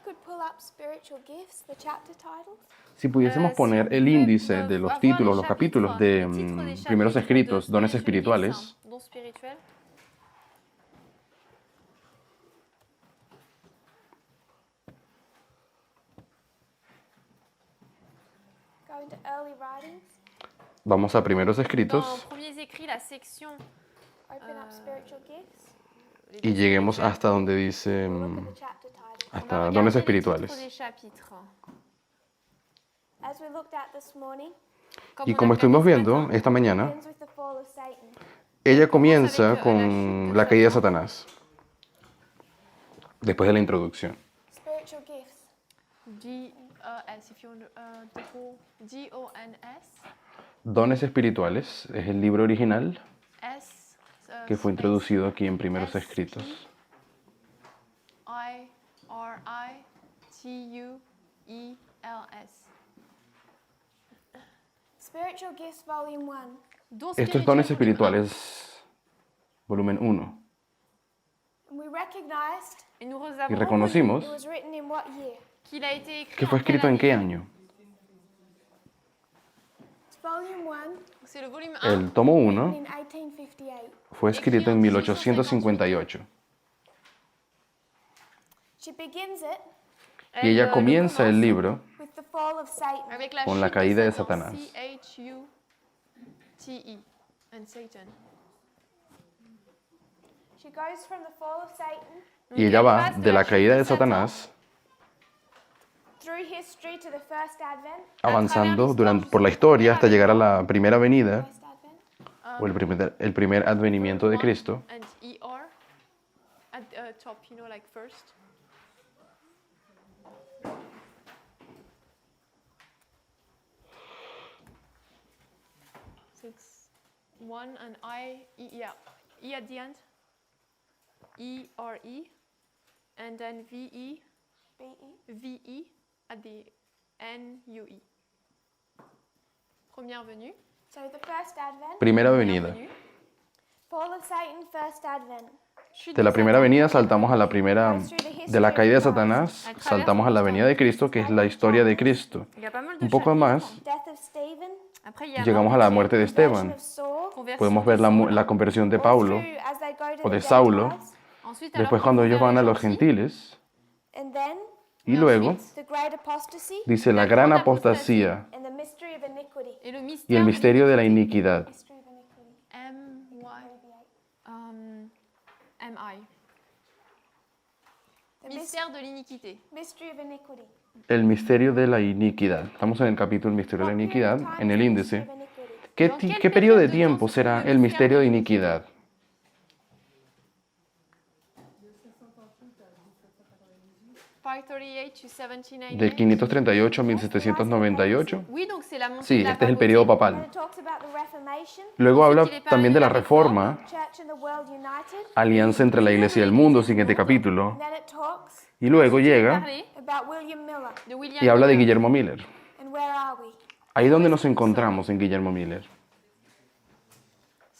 could pull up spiritual gifts, the chapter titles. Si pudiésemos poner el índice de los títulos, los capítulos de primeros escritos, dones espirituales, Go into early writings, vamos a primeros escritos Dans premiers écrits, la section open up spiritual gifts, y lleguemos hasta donde dice look at the chapter titles. hasta regarder dones les titres espirituales. des chapitres. As we looked at this morning, Y on como a estuvimos vu ce viendo matin, esta mañana, begins with the fall of Satan. ella comienza con la caída de Satanás, después de la introducción. Spiritual gifts. D-E-S, if you want D-O-N-S, Dones espirituales es el libro original S, que fue introducido aquí en primeros escritos. I-R-I-T-U-E-L-S. Spiritual gifts, volume 1. Esto es dones espirituales, volumen 1. And we recognized Et nous Y avons reconocimos it was written in what year? qu'il a été écrit que fue en quelle escrito en année. qué año. It's volume 1, C'est le volume 1. El tomo written 1 in 1858. fue escrito en 1858 She begins it y ella lo comienza el commence libro with the fall of Satan. avec la con la chute caída de Satan, Satanás. C-H-U-T-E, and Satan. She goes from the fall of Satan y ella va de la caída de Satanás through history to the first advent. avanzando por la historia hasta llegar a la primera venida First advent. o el primer advenimiento de Cristo. And E-R at the top, like first. So it's one and E at the end. E-R-E, and then V-E, B-E. V-E at the N-U-E. Première venue. So the first advent. Primera Première venida. venue. Fall of Satan, first advent. Chute De la primera Satan. venida saltamos a la primera, de la caída de Satanás saltamos a la venida de Cristo, que es la historia de Cristo. Il y a pas mal de Un poco chapitres. más, Death of Stephen. Après, il y a llegamos a la muerte de Conversion Esteban. of Saul. conversion Podemos de ver Saul. la conversión de all Paulo through as they go to o the de Saulo. Gentiles. Ensuite, Después alors, cuando ils ellos vont van a vers los les gentils. gentiles. And then Y luego the great apostasy dice la gran apostasía and the mystery of iniquity. Et le y mystère el misterio de la l'iniquité. iniquidad. Mystery of iniquity. M-I. The Mystère de l'iniquité. mystery of iniquity. El misterio de la iniquidad. Estamos en el capítulo Misterio de la iniquidad, en el índice. ¿Qué periodo de tiempo será el misterio de iniquidad? Del 538 a 1798. Oui, donc c'est la montée Sí, de la este es el papauté. periodo And papal. it talks about the Reformation, Luego habla también de la reforma, church and the world united. alianza entre la iglesia y el mundo, siguiente capítulo. And then it talks Y luego llega Parler about William Miller. de William y habla de Miller. Guillermo Miller. And where are we? Ahí donde nos encontramos en Guillermo Miller,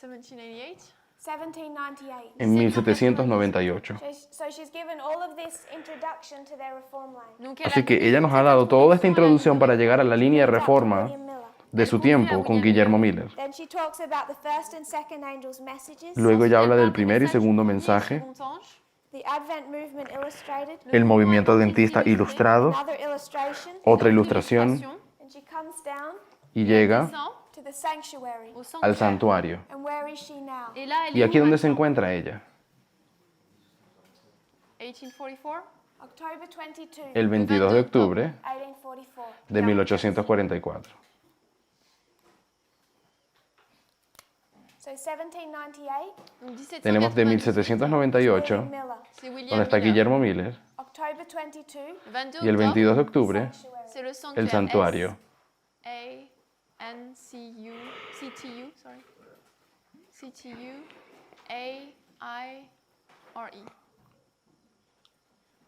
1798. 1798. en 1798. So she's given all of this introduction to their reform line. Donc, elle Así a que ella nos ha dado toda esta introducción para llegar a la línea de reforma William Miller. de su tiempo con Guillermo Miller. Then she talks about the first and second angels' messages, Luego ella habla Elle del parle primer y message segundo du premier et mensaje, second ange. the Advent movement illustrated, el movimiento adventista ilustrado, another illustration, otra ilustración, and she comes down y llega Descend to the sanctuary. au al sanctuaire. santuario. And where is she now? Et là, elle ¿Y est aquí où dónde se maintenant? encuentra ella? 1844. October 22, El 22 de octubre 1844. de 1844. So 1798, Donc 1798. Tenemos de William 1798, Miller. C'est William donde está Miller. Guillermo Miller, October 22, 22 y el 22 de octubre, sanctuary. c'est le el sanctuaire. santuario. S-A-N-C-U, C-T-U, sorry. C-T-U-A-I-R-E.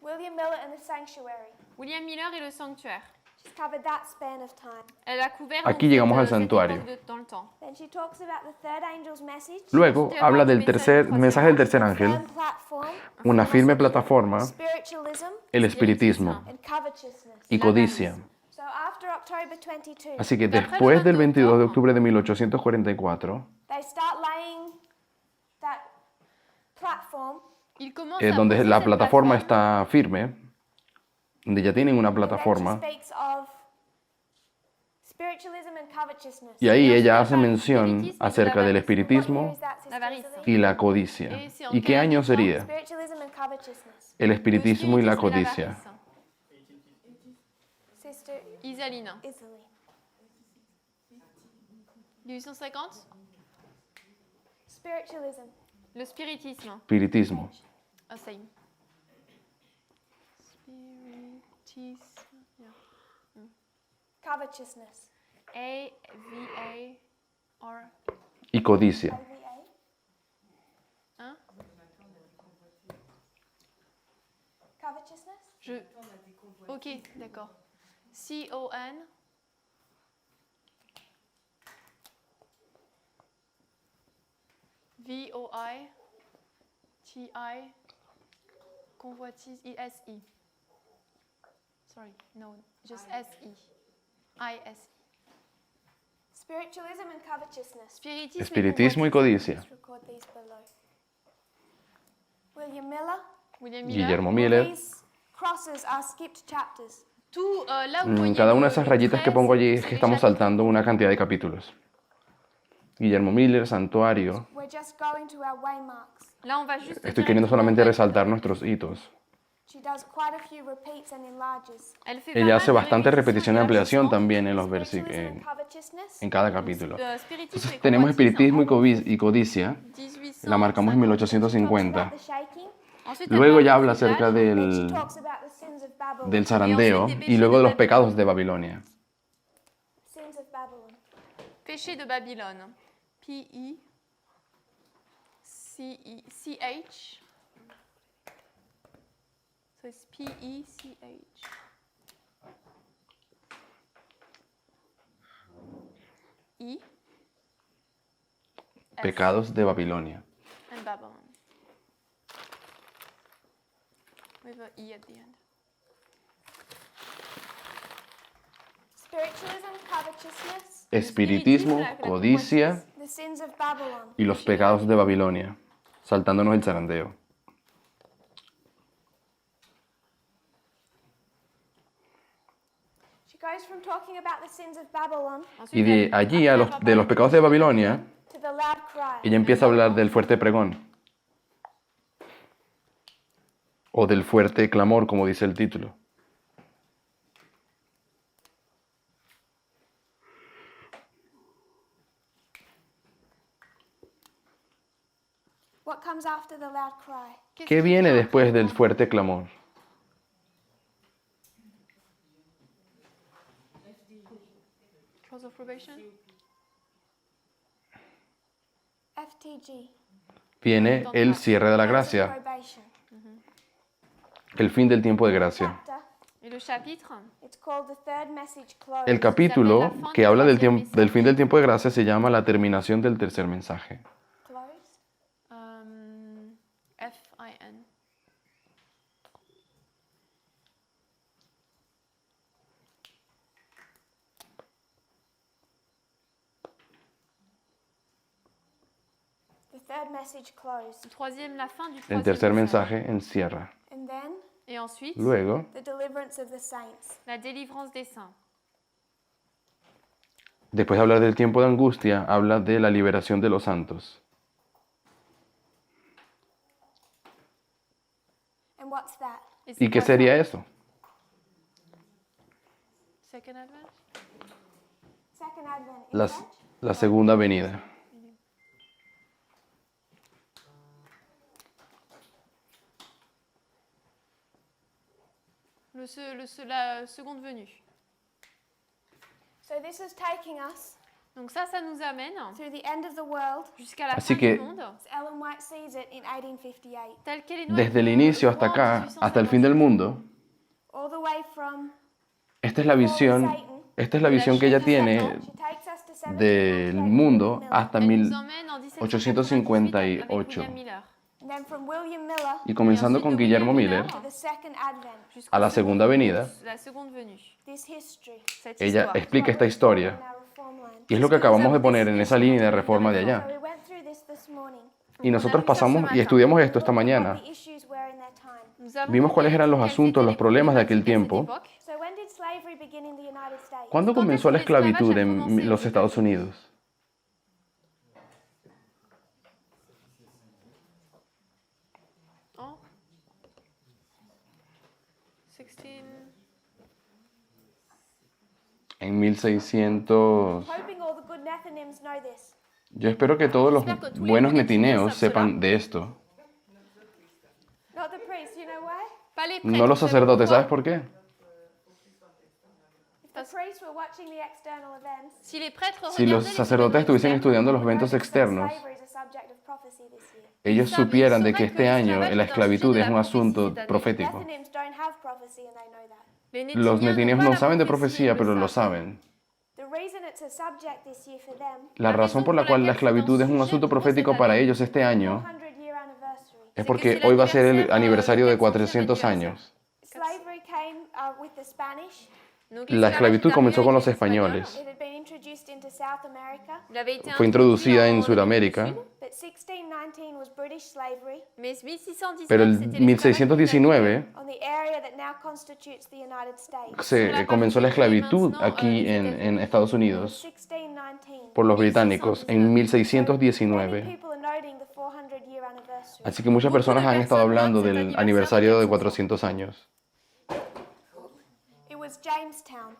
William Miller and the sanctuary. William Miller et le sanctuaire. She She's covered that span of time. Elle a couvert Aquí en llegamos al cette santuario. époque dans le temps. Then she talks about the third angel's message. Luego habla del tercer mensaje del tercer ángel, Firm platform, una firme plataforma, spiritualism, el espiritismo and covetousness. y codicia. So after October 22, Así que después del 22 de octubre de 1844, they start laying that platform. Il commence à donde poser la cette plataforma plateforme. está firme, donde ya tienen una And then she plataforma, speaks of spiritualism and covetousness. y ahí ella hace Habla del mención espiritismo y de acerca la del avaricia. What year espiritismo is that, Sister Avaricia. Rosalie? y la codicia. ¿Y qué año sería? Spiritualism and covetousness. El espiritismo y la Spiritisme et codicia. l'avarice. Sister Isalina. Isley. 1850. Spiritualism. Le spiritisme. Espiritismo. Ah, same. Spiritisme. Yeah. Covetousness. A-V-A-R. Y codicia. OVA. Hein? Covetousness. Ok, d'accord. C-O-N. V-O-I-T-I. Convoitise. I-S-I. Sorry, no, just S-I. I-S-I. Spiritualism and covetousness. Spiritisme. Espiritismo y codicia. Let's record these below. William Miller. William Miller. Guillermo Miller. These crosses are skipped chapters. Tout, là, vous voyez Cada una de le- esas le rayitas que trait, pongo allí es c'est que les estamos chapitres. saltando una cantidad de capítulos. Guillermo Miller, Santuario. We're just going to our waymarks. Là, on va juste Estoy queriendo solamente resaltar nuestros hitos. She does quite a few repeats and enlarges. Elle fait Ella pas hace mal de bastante repetición y ampliación répétitions. también en los Spiritualism and versículos, covetousness. en cada capítulo. Spiritisme Entonces et tenemos convoitise. espiritismo y codicia. 1850. La marcamos en She talks 1850. about the shaking. Ensuite, elle Luego parle ya du habla soufflage. acerca Then she del, talks about the sins of Babylon. del zarandeo y luego de los pecados de Babilonia. Sins of Babylon. Péché de Babylone. P-I-C-I-C-H. So it's P-E-C-H. I. S. Pecados de Babilonia. And Babylon. With a E at the end. Spiritualism, covetousness. Espiritismo, codicia The sins of Babylon. y los pecados de Babilonia. Saltándonos el zarandeo. She goes from talking about the sins of Babylon Y de allí de los pecados de Babilonia, to the loud cry. ella empieza a hablar del fuerte pregón. O del fuerte clamor, como dice el título. What comes after the loud cry? ¿Qué viene después del fuerte clamor? Close of probation. FTG. Viene el cierre de la gracia, Probation. el fin del tiempo de gracia. Chapter. Et le chapitre, It's called the third message closed. El capítulo que habla del fin del tiempo de gracia se llama la terminación del tercer mensaje. Closed. F-I-N. The third message closed. Troisième, la fin du El troisième tercer message. mensaje encierra. And then Et ensuite, Luego, the deliverance of the saints. la délivrance des saints. después de hablar del tiempo de angustia, habla de la liberación de los santos. And what's that? Et ¿Y c'est qué quoi sería ça? eso? Second Advent. Second Advent. La, Is that? la segunda venida. La seconde venue. So this is taking us Donc ça nous amène through the end of the world jusqu'à la Así fin que- du monde, as Ellen White sees it in 1858. telle qu'elle est Desde el inicio hasta acá, hasta el fin del mundo, All the way from es esta es la visión, esta es la visión que ella tiene She takes us to del mundo hasta Elle nous emmène en 1758 avec 1858. William Miller. And then from William Miller Y comenzando con Guillermo Miller, to the Second Advent, a la segunda venida, La seconde venue. this history Cette ella histoire. explica esta historia. in our reform line. Y es lo que acabamos de poner en esa línea de reforma de So allá. we went through this morning. Y nosotros pasamos y estudiamos esto esta mañana. What the issues were in their time. Nous avons Vimos cuáles eran los quels asuntos, étaient los les problemas de aquel problématiques tiempo. cette époque. So when did slavery begin in the United States? ¿Cuándo comenzó la esclavitud en los Estados Unidos? En 16... En 1600... Hoping all the good Nethinims know this. Yo espero que todos los buenos netineos sepan de esto. Not the priests, you know why? Pas les No los prêtres, sacerdotes, ¿sabes pourquoi? por qué? If the priests were watching the external events, Si les prêtres Si los regardaient les sacerdotes événements estuviesen externos, estudiando los they eventos noticed that externos, slavery is a subject of prophecy this year. ellos supieran de que este año la esclavitud es un asunto profético. Nethinims don't have prophecy and they know that. les Los Nétiniens netineos n'ont no pas la saben de prophétie, profecía, ils le pero lo savent. saben. The reason it's a subject this year for them, La razón por la cual la esclavitud es un asunto profético para ellos este año 400-year anniversary. es porque hoy va a ser el aniversario de 400 años. Slavery came with the Spanish. Donc, La esclavitud comenzó con los españoles. It had been introduced into South America, Il avait été Fue introducida en introduit Sudamérica, but 1619 was British slavery Mais 1619, pero el c'était 1619 on the area that now constitutes the United States. se comenzó la esclavitud aquí en Estados Unidos 1619. por los británicos en Many 1619. people are noting the 400-year anniversary. Así que muchas personas han estado hablando del aniversario de 400 años It was Jamestown.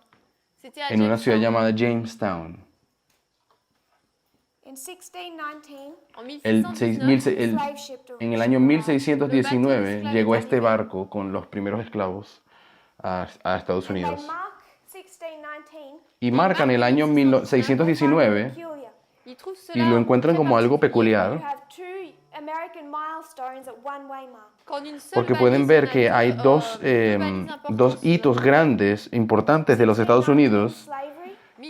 C'était à en una ciudad Jamestown. llamada Jamestown. In 1619, En El 1619, seis- el- slave ship en el año 1619 llegó este barco con los primeros esclavos a Estados they Unidos. mark 1619 Y marcan el año 1619 peculiar. ils trouvent y cela lo encuentran très como algo particulier. You peculiar have two American milestones at one-way mark. Con une seule porque balise, pueden on ver a que hay deux, dos, deux balises importantes. dos hitos grandes, importantes de los Estados Unidos. Slavery,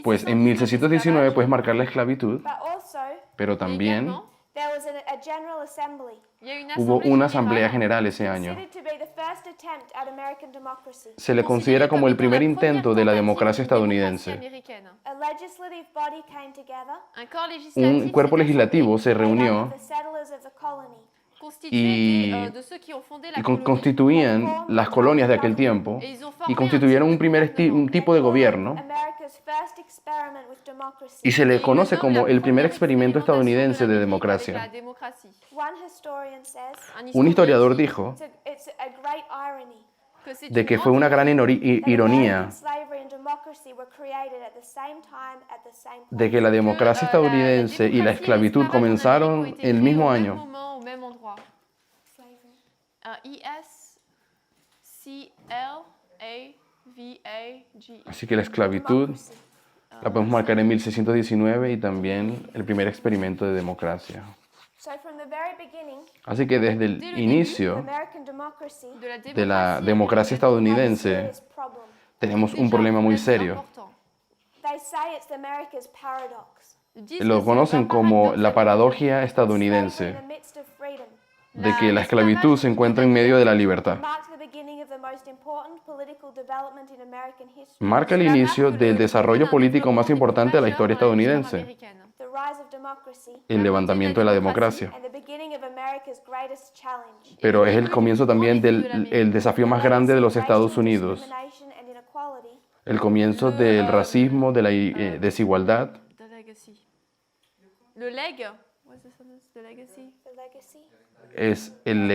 Pues en 1619 puedes marcar la esclavitud, but also pero también Également, there was a General Assembly, il y a une hubo assemblée una asamblea générale general ese año. considered to be the first attempt at American democracy. Se le considera como el primer intento de la democracia estadounidense. américaine. A legislative body came together, Un corps législatif Un cuerpo legislativo se made up reunió of the settlers of the colony, constitué y- de ceux qui ont fondé la y colonie. constituían las colonias de aquel tiempo y constituyeron un tipo de gobierno America's first experiment with democracy. y se le conoce Et como la el primer première experimento estadounidense de expérimentation avec la democracia. démocratie. One historian says Un historiador dijo it's a great irony que c'est de une que fue una gran that ironía American slavery and democracy were created at the same time at the same place. de que la democracia estadounidense y la esclavitud comenzaron el mismo año. Au même endroit. Slavery. I-S-C-L-A-V-A-G. Así que la esclavitud la podemos marcar en 1619 y también el primer experimento de democracia. So from the very beginning, Así que desde el inicio American democracy de la democracia estadounidense serious problem. tenemos un problema muy serio. They say it's America's paradox. Lo conocen como la paradoja estadounidense, Slavery in the midst of freedom de que la esclavitud se encuentra en medio de la libertad. marked the beginning of the most important political development in American history. Marca el inicio del desarrollo político más importante de la historia estadounidense, The rise of democracy el levantamiento de la democracia. and the beginning of America's greatest challenge. Pero es el comienzo también del el desafío más grande de los Estados Unidos, Discrimination and inequality, el comienzo del racismo, de la desigualdad. The legacy. Le leg. What's the sentence? The legacy. the legacy, Es el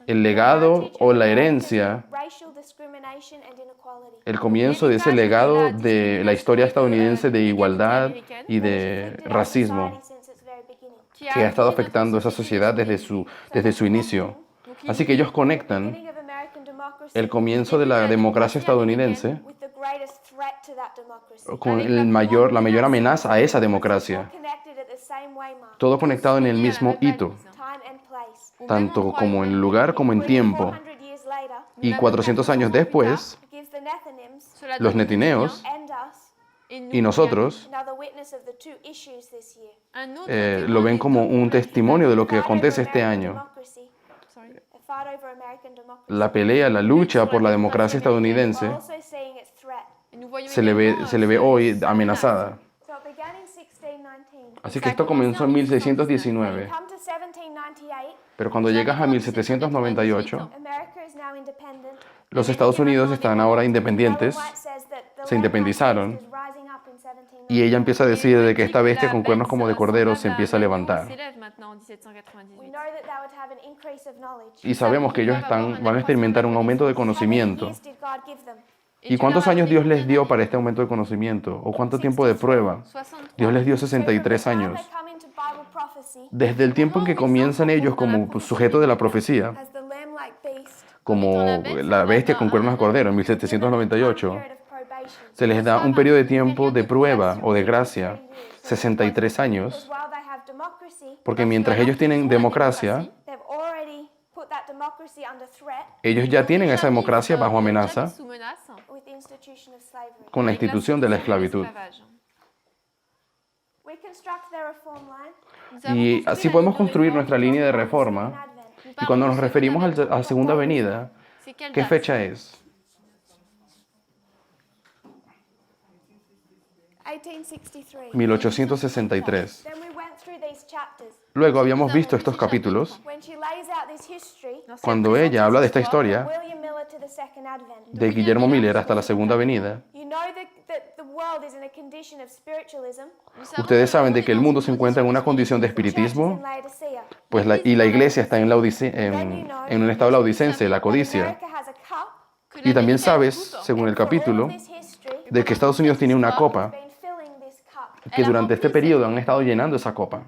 The legado o la herencia, racial discrimination and inequality. el comienzo de ese legado de la historia estadounidense de igualdad y de racismo Since its very beginning. que ha estado afectando a esa sociedad desde su inicio. Así que ellos conectan Beginning of American democracy el comienzo de la democracia estadounidense with the greatest threat to that democracy. con la mayor amenaza a esa democracia. Connected at the same way mark, Todo conectado en el mismo hito, time and place. tanto como en lugar como en tiempo. 400 years later, Y 400 años después, gives the Nethinims Cela los donne netineos and us et nous y nosotros another witness of the two issues this year. un autre lo ven como un testimonio de lo que Fight over acontece este American año. democracy. Sorry. A fight over American democracy. La pelea, la lucha por la democracia We're estadounidense also seeing its threat. Et nous voyons se le également, ve hoy sa amenazada. So it began in 1619. Así que esto comenzó en 1619. Come to 1798, Pero cuando llegas a 1798, America is now independent. los Estados Unidos están ahora independientes, Ellen White says that the se lamb-like independizaron, beast is rising up in 1798. y ella empieza a decir de que esta bestia con cuernos como de cordero se semblable empieza a à un levantar. s'élève maintenant en We 1798. know that they would have an increase of knowledge. Y sabemos que ellos van a experimentar un aumento de How many conocimiento. years did God give them? ¿Y cuántos años Dios les dio para este aumento de conocimiento? ¿O cuánto tiempo de prueba? 63. Dios les dio So from 63 the time años. they come into Bible prophecy, Desde el tiempo en que comienzan ellos como sujetos de la profecía, as the lamb-like beast, como la bestia con cuernos de cordero en 1798, period of probation. se les da un periodo de tiempo de prueba o de gracia, 63 años, Because while they have democracy, porque mientras ellos tienen democracia, they've already put that democracy under threat ellos ya tienen esa democracia bajo amenaza Sous menace with the institution of slavery. con la institución de la esclavitud. We construct their reform line. Y así podemos construir nuestra línea de reforma. Advent. Y cuando nos referimos a la segunda venida, ¿qué fecha es? 1863. 1863. Then we went through these chapters. Luego habíamos visto estos capítulos When she lays out this history, cuando ella habla de esta historia William Miller to the second advent. de Guillermo Miller hasta la segunda venida. You know that the world is in a condition of spiritualism. Ustedes saben de que el mundo se encuentra en una condición de Church is espiritismo, in Laodicea. pues y la iglesia está en un estado laodicense, la codicia. America has a cup. Y también sabes, según el capítulo, All this history, de que Estados Unidos tiene una copa been filling this cup. que durante este periodo han estado llenando esa copa.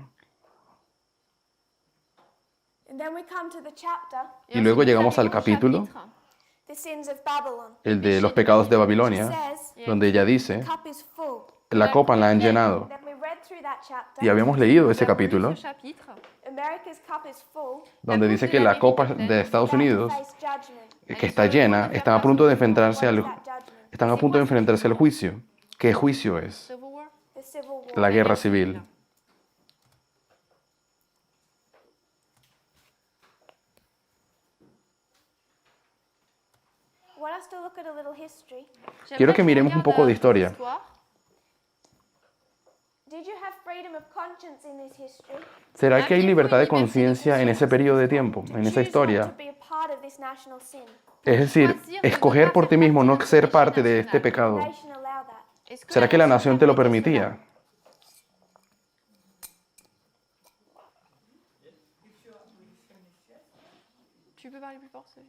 And then we come to the chapter, Y luego llegamos al capítulo, the sins of Babylon. el de los pecados de Babilonia, Says, donde ella dice, the cup is full. la copa la han llenado. Then we read through that chapter. Y habíamos leído ese capítulo, America's cup is full. donde dice que la copa de Estados Unidos, Face judgment. que está llena, están a punto de enfrentarse What is al, that judgment? están a punto de enfrentarse al juicio. ¿Qué juicio es? The civil war. La guerra civil. I want us to look at a little history. Quiero que miremos un poco de historia. Did you have freedom of conscience in this history? ¿Será que hay libertad de conciencia en ese periodo de tiempo, en esa Choose not historia? to be a part of this national sin. Es decir, escoger por ti mismo no ser parte de este pecado. Nation allow that. ¿Será que la nación te lo permitía? Tu peux parler plus fort,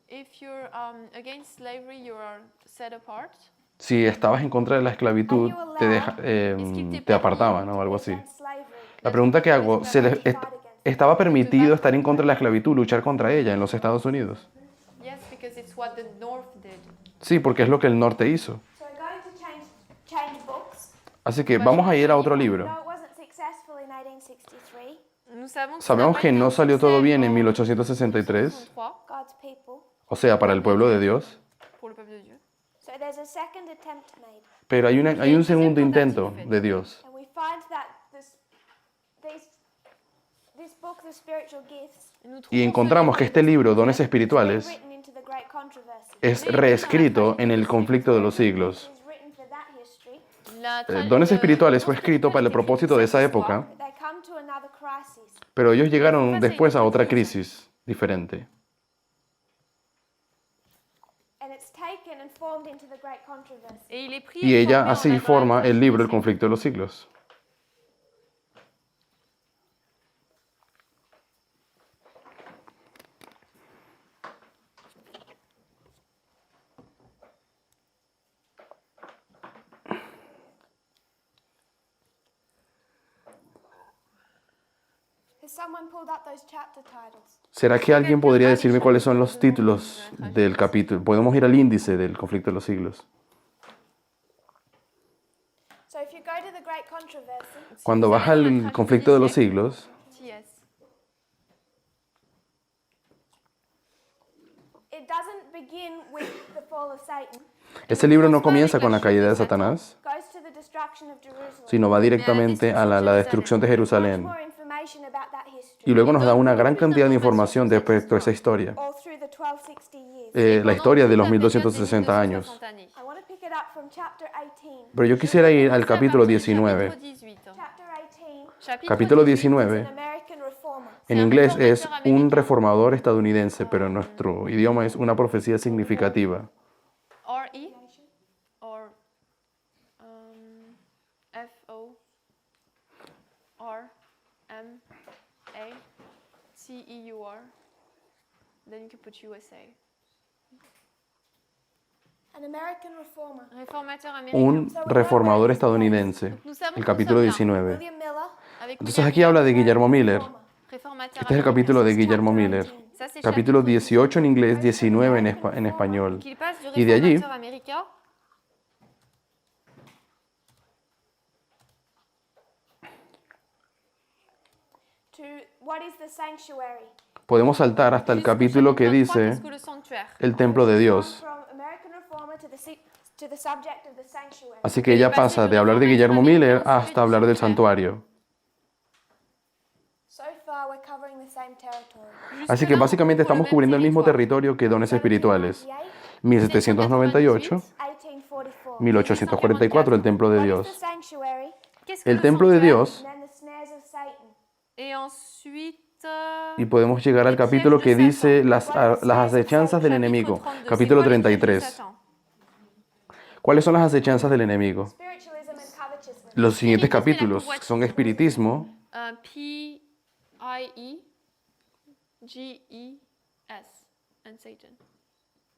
If you're against slavery, you are set apart. Si estabas en contra de la esclavitud, te apartaban o algo así. Against slavery. La pregunta que hago, ¿estaba permitido estar en contra de la esclavitud, luchar contra ella en los Estados Unidos? Yes, because it's what the North did. Sí, porque es lo que el norte hizo. So we're going to change books. Así que vamos a ir a otro libro. No, it wasn't successful in 1863. Sabemos que no salió todo bien en 1863, God's people. o sea, para el pueblo de Dios, Pour le peuple de Dieu. So there's a second attempt made. pero hay un segundo intento de Dios. And we find that this book, The Spiritual Gifts, Y encontramos que este libro, Dones is Espirituales, written into the Great Controversy. es reescrito en el conflicto de los siglos. It is written for that history, Dones Espirituales fue escrito para el propósito de esa época, but they come to another crisis. pero ellos llegaron después a otra crisis diferente. And it's taken and formed into the Great Controversy. Et il est pris Y et ella formé en así la forma grande el libro El controversie. conflicto de los siglos. Has someone pulled up those chapter titles? ¿Será que alguien podría decirme cuáles son los títulos del capítulo? Podemos ir al índice del conflicto de los siglos. So if you go to the Great Controversy, Cuando vas al conflicto de los siglos, Yes. it doesn't begin with the fall of Satan. Ese libro no comienza con la caída de Satanás, Goes to the destruction of Jerusalem. sino va directamente a la destrucción de Jerusalén. More information about that history. Y luego nos da una gran cantidad de información respecto a esa historia, All through the 1260 years. la historia de los 1260 años. I want to pick it up from chapter 18. Pero yo quisiera ir al capítulo 19. Chapter 18 Capítulo is 19. an American reformer. En inglés es un reformador estadounidense, pero en nuestro idioma es una profecía significativa. R-E F-O-R-M-A-T-E-U-R. Then you can put USA. An American reformer. Réformateur américain. Un reformador estadounidense. El capítulo 19. William Miller. Avec Entonces aquí habla de Guillermo Miller. réformateur Este es el capítulo de Guillermo Miller. Ça, c'est Capítulo 18 en inglés, 19 en español. qu'il passe du Y de allí réformateur américain To what is the sanctuary? podemos saltar hasta el capítulo que dice Qu'est-ce que le sanctuaire? el templo de Dios. From American reformer to the subject of the sanctuary. Así que ella pasa de hablar de Guillermo Miller hasta hablar del santuario. So far we're covering the same territory. Así que básicamente estamos cubriendo el mismo territorio que dones espirituales. 1798, 1844. 1844, el templo de What is Dios. the sanctuary? Qu'est-ce que El le templo de sanctuaire? Dios, And then the snares of Satan. Et ensuite y podemos llegar al capítulo que dice las acechanzas del enemigo, capítulo 33. ¿Cuáles son las acechanzas del enemigo? Spiritualism and covetousness. Los siguientes capítulos son espiritismo, P-I-E-G-E-S and Satan.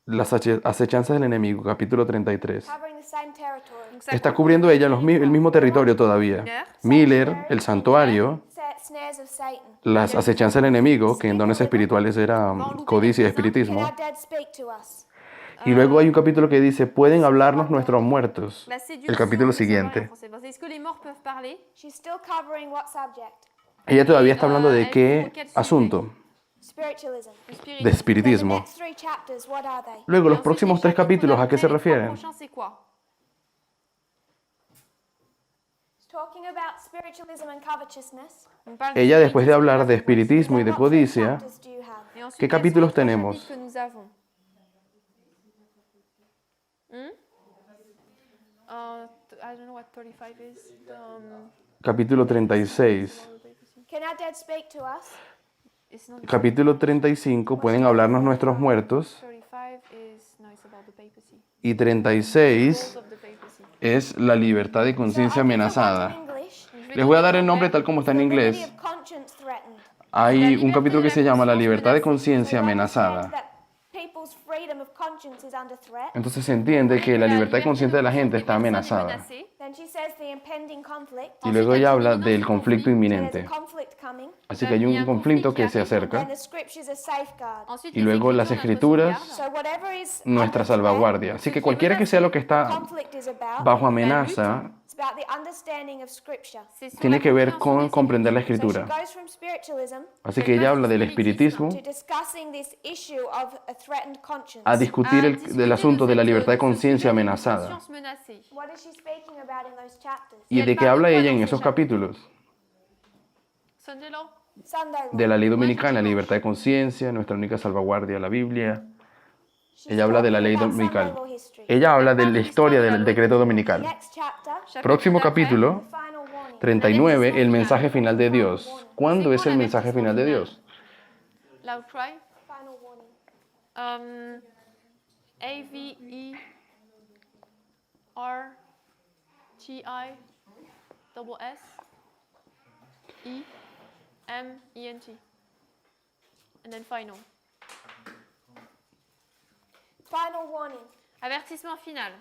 las acechanzas del enemigo, capítulo 33. Covering the same territory. Donc ça Está cubriendo ella el mismo territorio todavía. Miller, el santuario, Snares of Satan. las acechanzas del enemigo, que en dones espirituales era codicia y Can espiritismo. our dead speak to us? Y luego hay un capítulo que dice, pueden hablarnos nuestros muertos. la séduction, El capítulo je sais pas en siguiente. français. Est-ce que les morts peuvent parler? She's still covering what subject? Ella todavía está hablando de qué asunto, Spiritualism. Le de spirit. Then the espiritismo. next 3 chapters, what are they? Luego, los Et ensuite, próximos les 3 chapitres capítulos, ¿a qué se d'après, les trois refieren? prochains, c'est quoi? It's talking about spiritualism and covetousness. On parle de Ella, después de spiritisme, hablar de espiritismo y de What 3 codicia, chapters do you have? et ensuite, ¿qué quels capítulos sont les trois tenemos? chapitres que nous avons? I don't know what 35 is. capítulo 36, Can our dead speak to us? It's not capítulo 35, pueden hablarnos nuestros muertos, 35 is no, it's about the papacy. y 36 Of the papacy. es la libertad de conciencia amenazada. English. Les voy a dar el nombre tal como está en Liberty inglés. of conscience threatened. Hay un capítulo que se llama La libertad de conciencia amenazada. That people's freedom of conscience is under threat. Entonces se entiende que la libertad de conciencia de la gente está amenazada. Then she says the impending conflict. Y luego ella habla del conflicto There's inminente. a conflict coming. Así que hay un conflicto que se Then acerca. the scriptures are safeguard. Ensuite, Y luego las escrituras, So whatever is nuestra under threat, salvaguardia. Así que cualquiera que sea lo que está conflict is about. bajo amenaza, It's about the understanding of scripture. tiene que ver con comprender la So she escritura. goes from spiritualism Así que ella habla del espiritismo to discussing this issue of a threatened conscience. a discutir del asunto de la libertad de conciencia amenazada. What is she speaking about in those chapters? ¿Y de qué habla ella en esos capítulos? Sunday De la ley dominicana, la libertad de conciencia, nuestra única salvaguardia, la Biblia. Ella habla de la ley dominical. Ella habla de la historia del decreto dominical. Next chapter, Próximo capítulo, final warning. 39, el mensaje final de Dios. ¿Cuándo es el mensaje final de Dios? Loud cry. Final warning. AVERTISEMENT. And then final. Final warning. Avertissement final.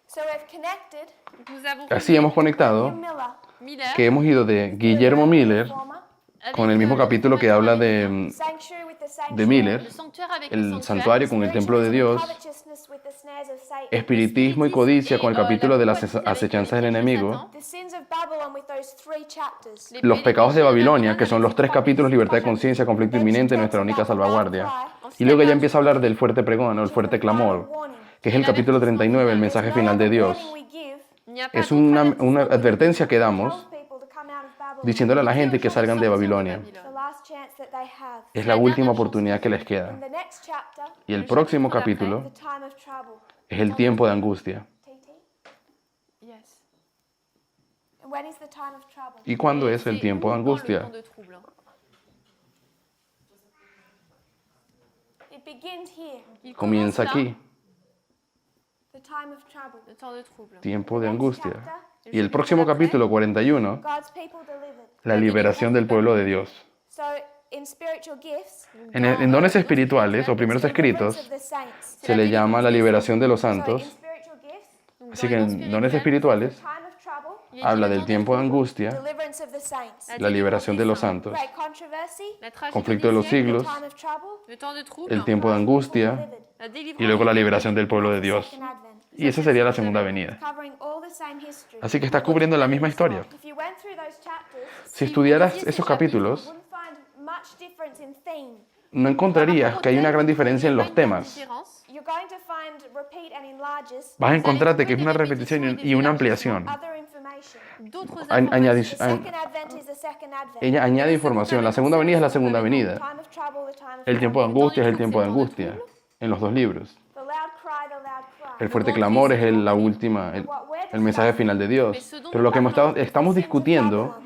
So we've connected Nous avons Así hemos conectado Miller, Miller que hemos ido de Guillermo Miller former, con el mismo capítulo que habla de sanctuary with the de Miller, le sanctuaire avec el santuario con el templo de Dios, covetousness with the snares of Satan, espiritismo y codicia con el capítulo de las acechanzas del enemigo, the sins of Babylon with those 3 chapters. los pecados de Babilonia, que son los 3 capítulos, libertad de conciencia, conflicto inminente, nuestra única salvaguardia. Y luego ella empieza a hablar del fuerte pregón o el fuerte clamor, que es el capítulo 39, el mensaje final de Dios. Il n'y a pas Es d'autre una avertissement advertencia que Tells damos people to come out of Babylon. diciéndole a la gente que aux gens de salgan de sortir Babilonia. The last chance that they have. Es la última oportunidad que les queda. In the next chapter, Y el próximo the capítulo time of trouble. es el tiempo de angustia. TT. Yes. And when is the time of trouble? ¿Y cuándo es el C'est tiempo de uniquement le angustia? temps de trouble, hein. It begins here. Il Comienza commence là, aquí, The time of trouble. le temps de trouble. tiempo de Next angustia. chapter, Y el próximo capítulo 41, God's people delivered. la liberación del pueblo de Dios. So in spiritual gifts, En dones espirituales o primeros deliverance escritos of the saints. se le llama la liberación de los So in santos. spiritual gifts, Donc, Así dans que les en dons dones spirituels, espirituales time of trouble, il est habla dit le del temps tiempo de trouble, angustia, deliverance of the saints. la liberación de los santos, Great controversy, la tragédie conflicto de los des siècles, siglos, time of trouble, le temps de trouble, el tiempo de angustia delivered. la délivrance, y luego la liberación del pueblo de Dios. Second Advent. Y esa sería la segunda venida. Covering all the same history. Así que está cubriendo la misma historia. If you went through those chapters, Si estudiaras esos you capítulos, wouldn't find much difference in theme. no encontrarías que hay una gran diferencia en los temas. You're going to find repeat and enlarges Vas a encontrarte que es una repetición y una ampliación. other information. d'autres Añadi- The an- second advent is the second advent. ella añade información. La segunda venida es la segunda venida. Time of trouble, the time of El tiempo de trouble. angustia es el tiempo de angustia en los dos libros. The loud cry, the loud cry. El fuerte clamor es el mensaje final de Dios. Pero lo que estamos discutiendo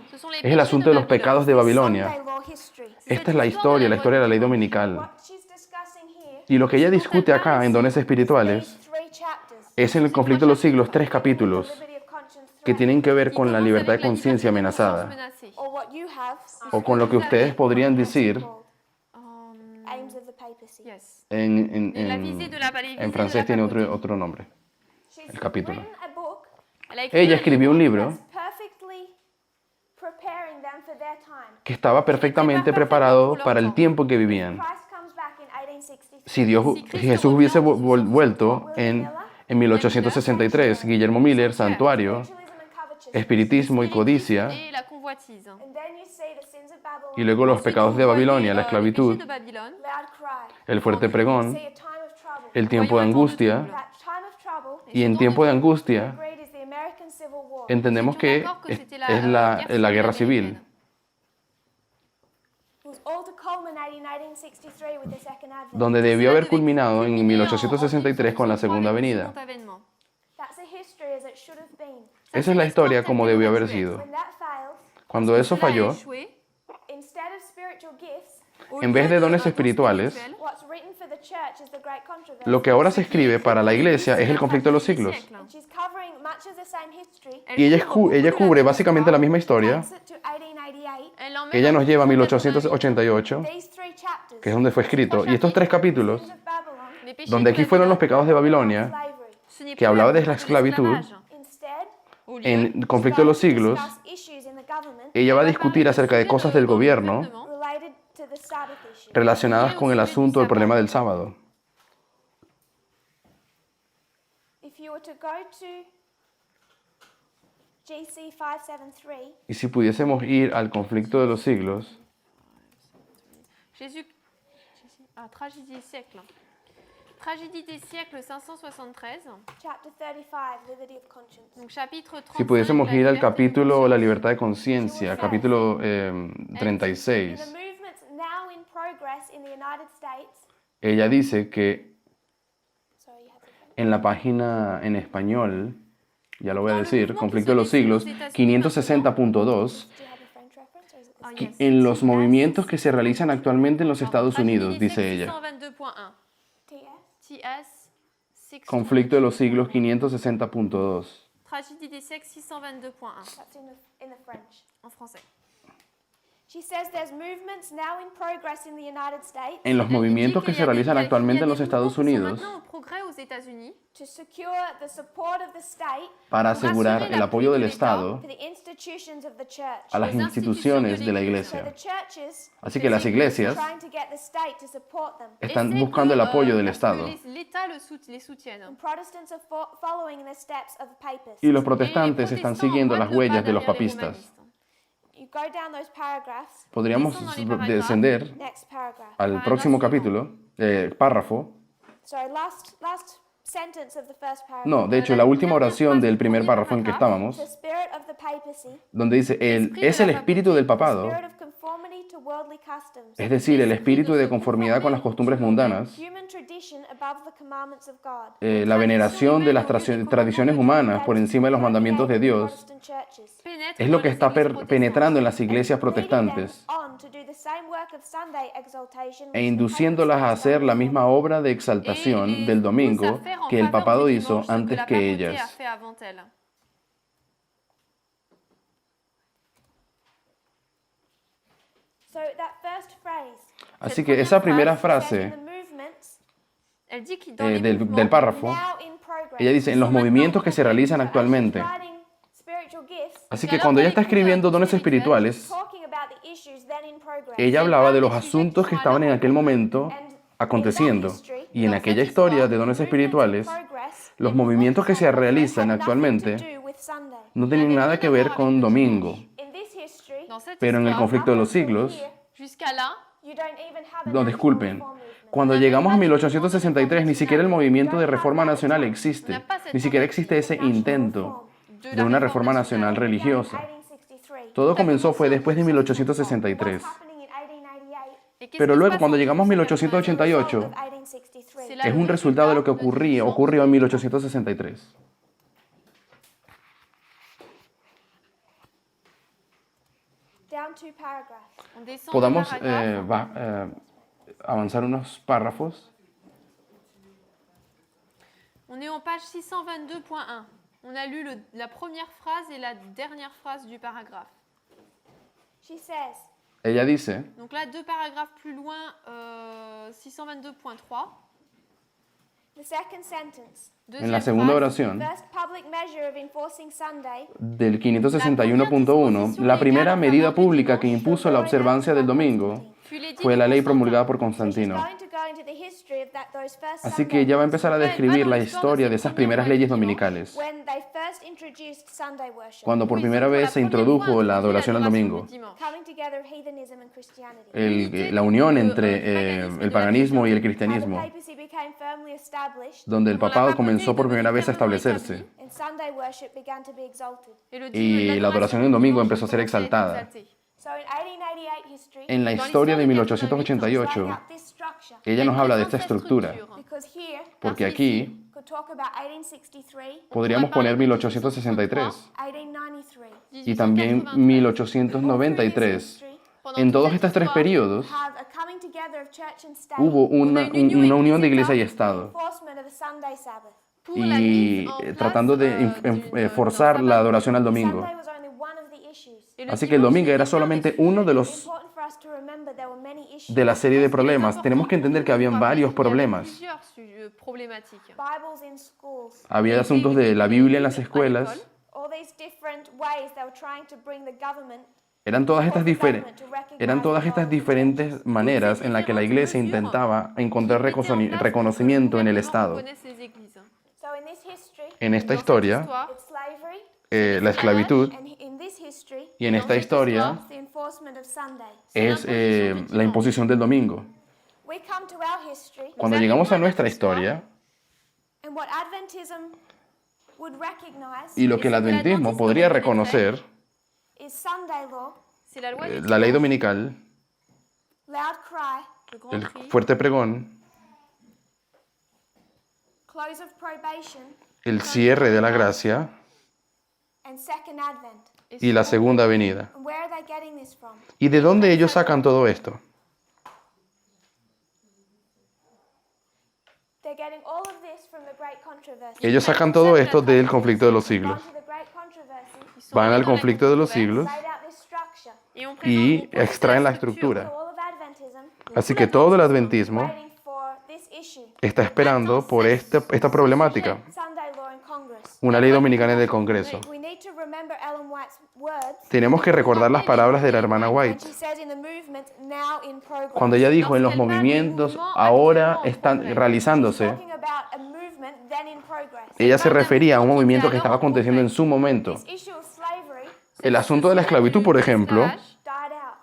es el asunto de los pecados de Babilonia. Sunday law history. Esta es la historia de la ley dominical. What she's discussing here, Y lo que ella discute acá en dones espirituales these three chapters, es en el conflicto de los siglos 3 capítulos liberty of conscience que threat, tienen que ver con la libertad de conciencia amenazada or what you have, o con lo que ustedes podrían decir aims of the papacy. Yes. en La visée de la visée en de francés la tiene papauté. otro nombre. She's El capítulo. written a book Elle a écrit Ella un escribió un libro that's perfectly preparing them for their time. que estaba perfectamente preparado para el tiempo en que vivían. Christ comes back in 1863. Si Jesús hubiese vuelto en 1863, Guillermo Miller, Santuario, Spiritualism and covetousness. Espiritismo y codicia, et la convoitise. And then you see the sins of Babylon, y luego los pecados de Babilonia, la esclavitud, Les péchés de Babylone, loud cry. el fuerte pregón, See a time of trouble. el tiempo de angustia, That time of trouble, y en tiempo de angustia agreed, is the American Civil War. entendemos que es la guerra civil, It was all to culminate in 1863 with the second advent. donde debió haber culminado en 1863 con la segunda venida. That's a history as it should have been. Esa es la historia como debió haber sido. When that failed, Cuando eso falló, instead of spiritual gifts, en vez de dones espirituales, what's written for the church is the great controversy. lo que ahora se escribe para la iglesia es el conflicto de los siglos. And she's covering much of the same history. Y ella cubre básicamente la misma historia. Takes it to 1888. Ella nos lleva a 1888, These three chapters, que es donde fue escrito, y estos 3 capítulos, of Babylon, donde aquí fueron los pecados de Babilonia, slavery. que hablaba de la esclavitud, Instead, en el conflicto de los siglos, discuss issues in the government ella va a discutir acerca de cosas del gobierno related to the Sabbath issue. relacionadas con el asunto del problema del sábado. If you were to go to GC 573, Y si pudiésemos ir al conflicto de los siglos, Tragédie des siècles. Tragédie des siècles 573. chapter 35, liberty of conscience. Donc chapitre 35. si pudiésemos la ir al liberté de capítulo La conscience. libertad de conciencia, capítulo In 36, the movements now in progress in the United States, ella dice que sorry, you have the phone. en la página en español, ya lo voy a decir, conflicto de los siglos 560.2, Do you have a French reference or is it the same? Yes. en los movimientos que se realizan actualmente en los Estados Unidos, dice ella. 622.1. TS? TS 6. Conflicto de los siglos 560.2. Tragédie des siècles 622.1. That's in the French. En français. She says there's movements now in progress in the United States En los movimientos que se realizan actualmente en los Estados Unidos Maintenant, en progrès aux États-Unis to secure the support of the state para asegurar el apoyo del Estado for the institutions of the church. a las instituciones de la So the Iglesia. churches Así que las iglesias trying to get the state to support them. están essaient buscando el que, apoyo del que Estado. L'État les soutienne. And Protestants are following in the steps of the papists. Y los Et protestantes les están protestants siguiendo las emboîtent le huellas pas de los derrière les papistas. romanistes. You go down those paragraphs. Podríamos descender Next paragraph. al próximo capítulo, párrafo. Sorry, last sentence of the first paragraph. No, de hecho, la última oración del primer párrafo en que estábamos, The spirit of the papacy, donde dice, es el espíritu del papado, spirit of conformity to worldly customs, es decir, el espíritu de conformidad con las costumbres mundanas, human tradition above the commandments of God. la veneración de las tradiciones humanas por encima de los mandamientos de Dios, Protestant churches. es lo que está penetrando en las iglesias protestantes On to do the same work of Sunday exaltation e induciéndolas a hacer la misma obra de exaltación del domingo que el papado hizo antes que ellas. So that first phrase Así que esa primera says in frase the movements Elle dit que dans les del mouvements, párrafo, now in progress. ella dice, en los movimientos que se realizan actualmente. Writing spiritual gifts, Así que cuando ella está escribiendo dones espirituales, talking about the issues then in progress. ella hablaba de los asuntos que estaban en aquel momento aconteciendo. Y en aquella historia de dones espirituales, los movimientos que se realizan actualmente no tenían nada que ver con domingo. dans cette Pero en el histoire, conflicto de los siglos, jusqu'à là, no, disculpen, cuando llegamos a 1863 ni siquiera el movimiento de reforma nacional existe. Ni siquiera existe ese intento de una reforma nacional religiosa. Todo comenzó fue después de 1863. et qu'est-ce Pero qui se luego, passe cuando en llegamos a 1888, C'est là es le un resultado de lo que résultat ocurrió en 1863. Down two paragraphs. On descend Podamos le paragraphe. avanzar unos párrafos. On est en page 622.1. On a lu la première phrase et la dernière phrase du paragraphe. She says, Ella dice, Donc là, deux paragraphes plus loin, 622.3. the second sentence. en la segunda phrase, oración First public measure of enforcing Sunday del 561.1, la primera medida pública que impuso la observancia del domingo fue la ley promulgada por Constantino. Así que ella va a empezar a describir la historia de esas primeras leyes dominicales, cuando por primera vez se introdujo la adoración al domingo, la unión entre el paganismo y el cristianismo, donde el papado comenzó por primera vez a establecerse y la adoración en domingo empezó a ser exaltada. En la historia de 1888, ella nos habla de esta estructura, porque aquí podríamos poner 1863 y también 1893. En todos estos tres periodos hubo una unión de iglesia y Estado y tratando de forzar la adoración al domingo. Así que el domingo era solamente uno de la serie de problemas. Tenemos que entender que habían varios problemas. Había asuntos de la Biblia en las escuelas. Eran todas estas diferentes maneras en las que la iglesia intentaba encontrar reconocimiento en el Estado. En esta historia, la esclavitud, y en esta historia es la imposición del domingo. Cuando llegamos a nuestra historia, y lo que el adventismo podría reconocer, C'est la loi du la ley dominical, loud cry, le grand el cri, fuerte pregón, close of probation, el cierre de la gracia and second advent. y la segunda venida. And where are they getting this from? ¿Y de dónde ellos sacan todo esto? They're getting all of this from the Great Controversy. Ellos sacan todo esto del conflicto de los siglos. Gone to the Great Controversy, ils sont Van allés al dans la conflicto de los controverse siglos laid out this structure. et on y présente extraen la So estructura. all of Adventism Así que todo el adventismo waiting for this issue. está esperando por esta problemática, Sunday law in Congress. una ley dominicana del Congreso. We need to remember Ellen White's words Tenemos que recordar las palabras de la hermana when White, she said in the movement now in progress. cuando ella dijo en los movimientos ahora están realizándose. Talking about a movement then in progress. Ella se refería a un movimiento que estaba aconteciendo en su momento. This issue of slavery El asunto de la esclavitud, por ejemplo, died out.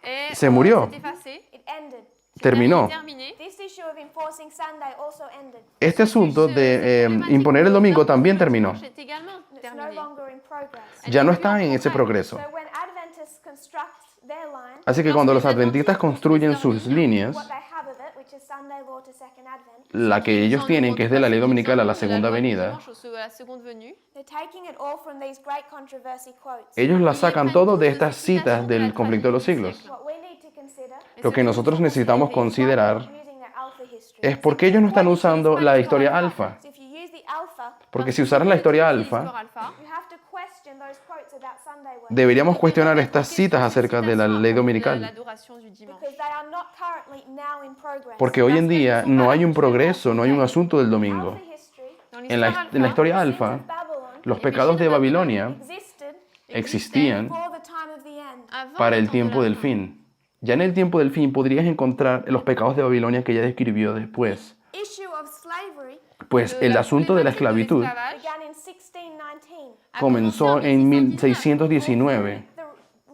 et se murió. s'est effacé, It ended. terminó. terminé. This issue of enforcing Sunday also ended. Este asunto de imponer el domingo también terminó. C'est également It's no terminé. longer in progress. Ya no está en ese progreso. So when Adventists construct their line, Así que cuando los adventistas construyen sus líneas, what they have of it, which is Sunday law to second Advent, la que ellos tienen, que es de la ley dominical a la segunda De la venida, dimanche à la seconde venue. they're taking it all from these great controversy quotes. ellos la sacan todo de estas citas del conflicto de los siglos. What we need to consider Lo que nosotros necesitamos considerar using their alpha history. es por qué ellos no están usando la historia alfa. So if you use the alpha, Porque si usaras la historia alfa, L'histoire alpha. you have to question those quotes about Sunday worship deberíamos cuestionar estas citas acerca de la ley La dominical. adoration du dimanche. because they are not currently now in progress. Porque hoy en día no hay un progreso, no hay un asunto del domingo. Alpha history, Dans En la l'histoire historia sins alfa, of Babylon los pecados de Babilonia existed existían before the time of the end. avant para le el temps de tiempo la del fin. Ya en el tiempo del fin podrías encontrar los pecados de Babilonia que ella describió después. Issue of slavery Pues el asunto de la esclavitud began in 1619. comenzó en 1619 The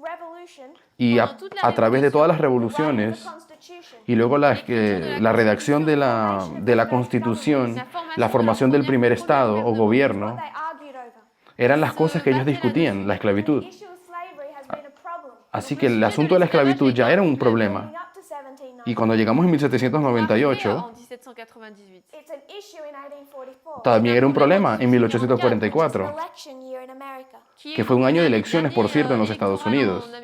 revolution, y a través de todas las revoluciones the Constitution, y luego la redacción de la Constitución, la formación del primer Estado o gobierno, they argued over. eran las cosas que ellos discutían, la esclavitud. The issue of slavery has been a problem. Así que el asunto de la esclavitud ya era un problema. Leading up to 1790. Y cuando llegamos en En 1798, 1798. It's an issue in 1844. también era un problema en Which is 1844, an election year in America. que fue un año de elecciones, por cierto, en los Estados Unidos. It's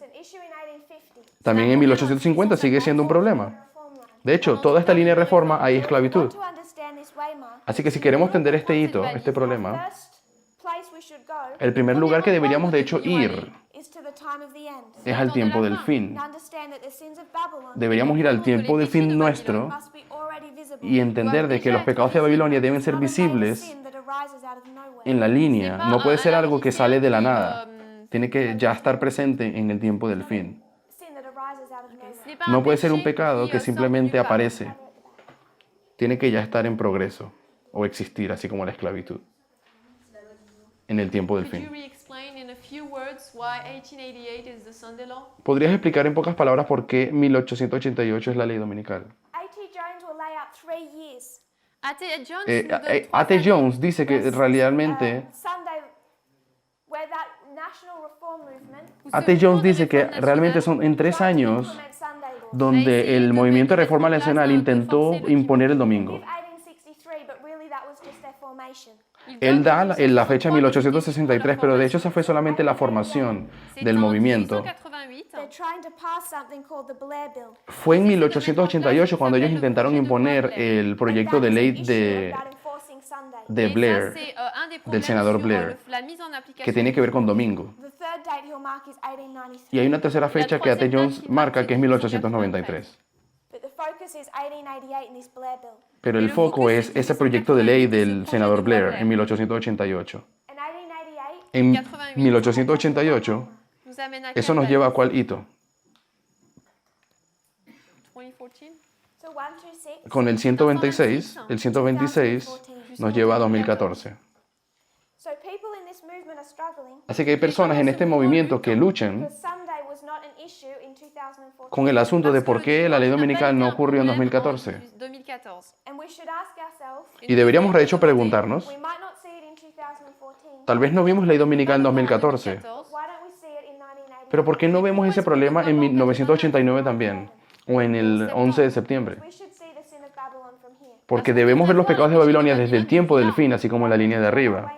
an issue in 1850. También en 1850 sigue siendo un problema. Reform line. De hecho, toda esta línea de reforma hay esclavitud. To understand this Weimar, Así que si queremos tender este hito, este problema, first place we should go el primer lugar que deberíamos de hecho ir is to the time of the end. es al tiempo del fin. And understand that the sins of Babylon Deberíamos ir al tiempo del fin nuestro must be already visible. y entender de que los pecados de Babilonia deben ser visibles Sin that arises out of nowhere. en la línea. No puede ser algo que sale de la nada. Tiene que ya estar presente en el tiempo del fin. Sin that arises out of nowhere. No puede ser un pecado que simplemente aparece. Tiene que ya estar en progreso o existir, así como la esclavitud, en el tiempo del Could you fin. re-explain in a few words why 1888 is the Sunday law? ¿Podrías explicar en pocas palabras por qué 1888 es la ley dominical? A.T. Jones will lay out 3 years. A.T. Jones nous donne trois A.T. années. Jones dice que realmente Sunday, where that national reform movement A.T. Jones dice que realmente son en 3 años implement Sunday law. donde el movimiento de reforma nacional intentó imponer el domingo. Give 1863, but really that was just their formation. Él da la fecha 1863, pero de hecho esa fue solamente la formación del movimiento. 1888. They're trying to pass something called the Blair Bill. Fue en 1888 cuando ellos intentaron imponer el proyecto de ley About enforcing Sunday. de Et Blair, ça, c'est, un des del problèmes senador sur, Blair, la mise en application que tiene que ver con domingo. The third date he'll mark is 1893. Y hay una tercera fecha que A.T. Jones marca, que es 1893. But the focus is 1888 in this Blair Bill. Pero el foco es ese proyecto de ley del senador Blair en 1888. In 1888, En 1888, nous amène à eso quelle nos date? lleva a cuál hito? 2014. so 126. Con el 126 nos lleva a 2014. So people in this movement are struggling Así que hay personas en este movimiento que luchan because Sunday was not an issue in 2014. con el asunto de por qué la ley dominical no ocurrió en 2014. 2014. And we should ask ourselves, Y deberíamos de hecho preguntarnos, we might not see it in 2014. tal vez no vimos ley dominical en 2014, Why don't we see it in 1988? pero ¿por qué no vemos ese problema en 1989 también? O en el 11 de septiembre. We should see the sin of Babylon from here. Porque debemos ver los pecados de Babilonia desde el tiempo del fin, así como en la línea de arriba.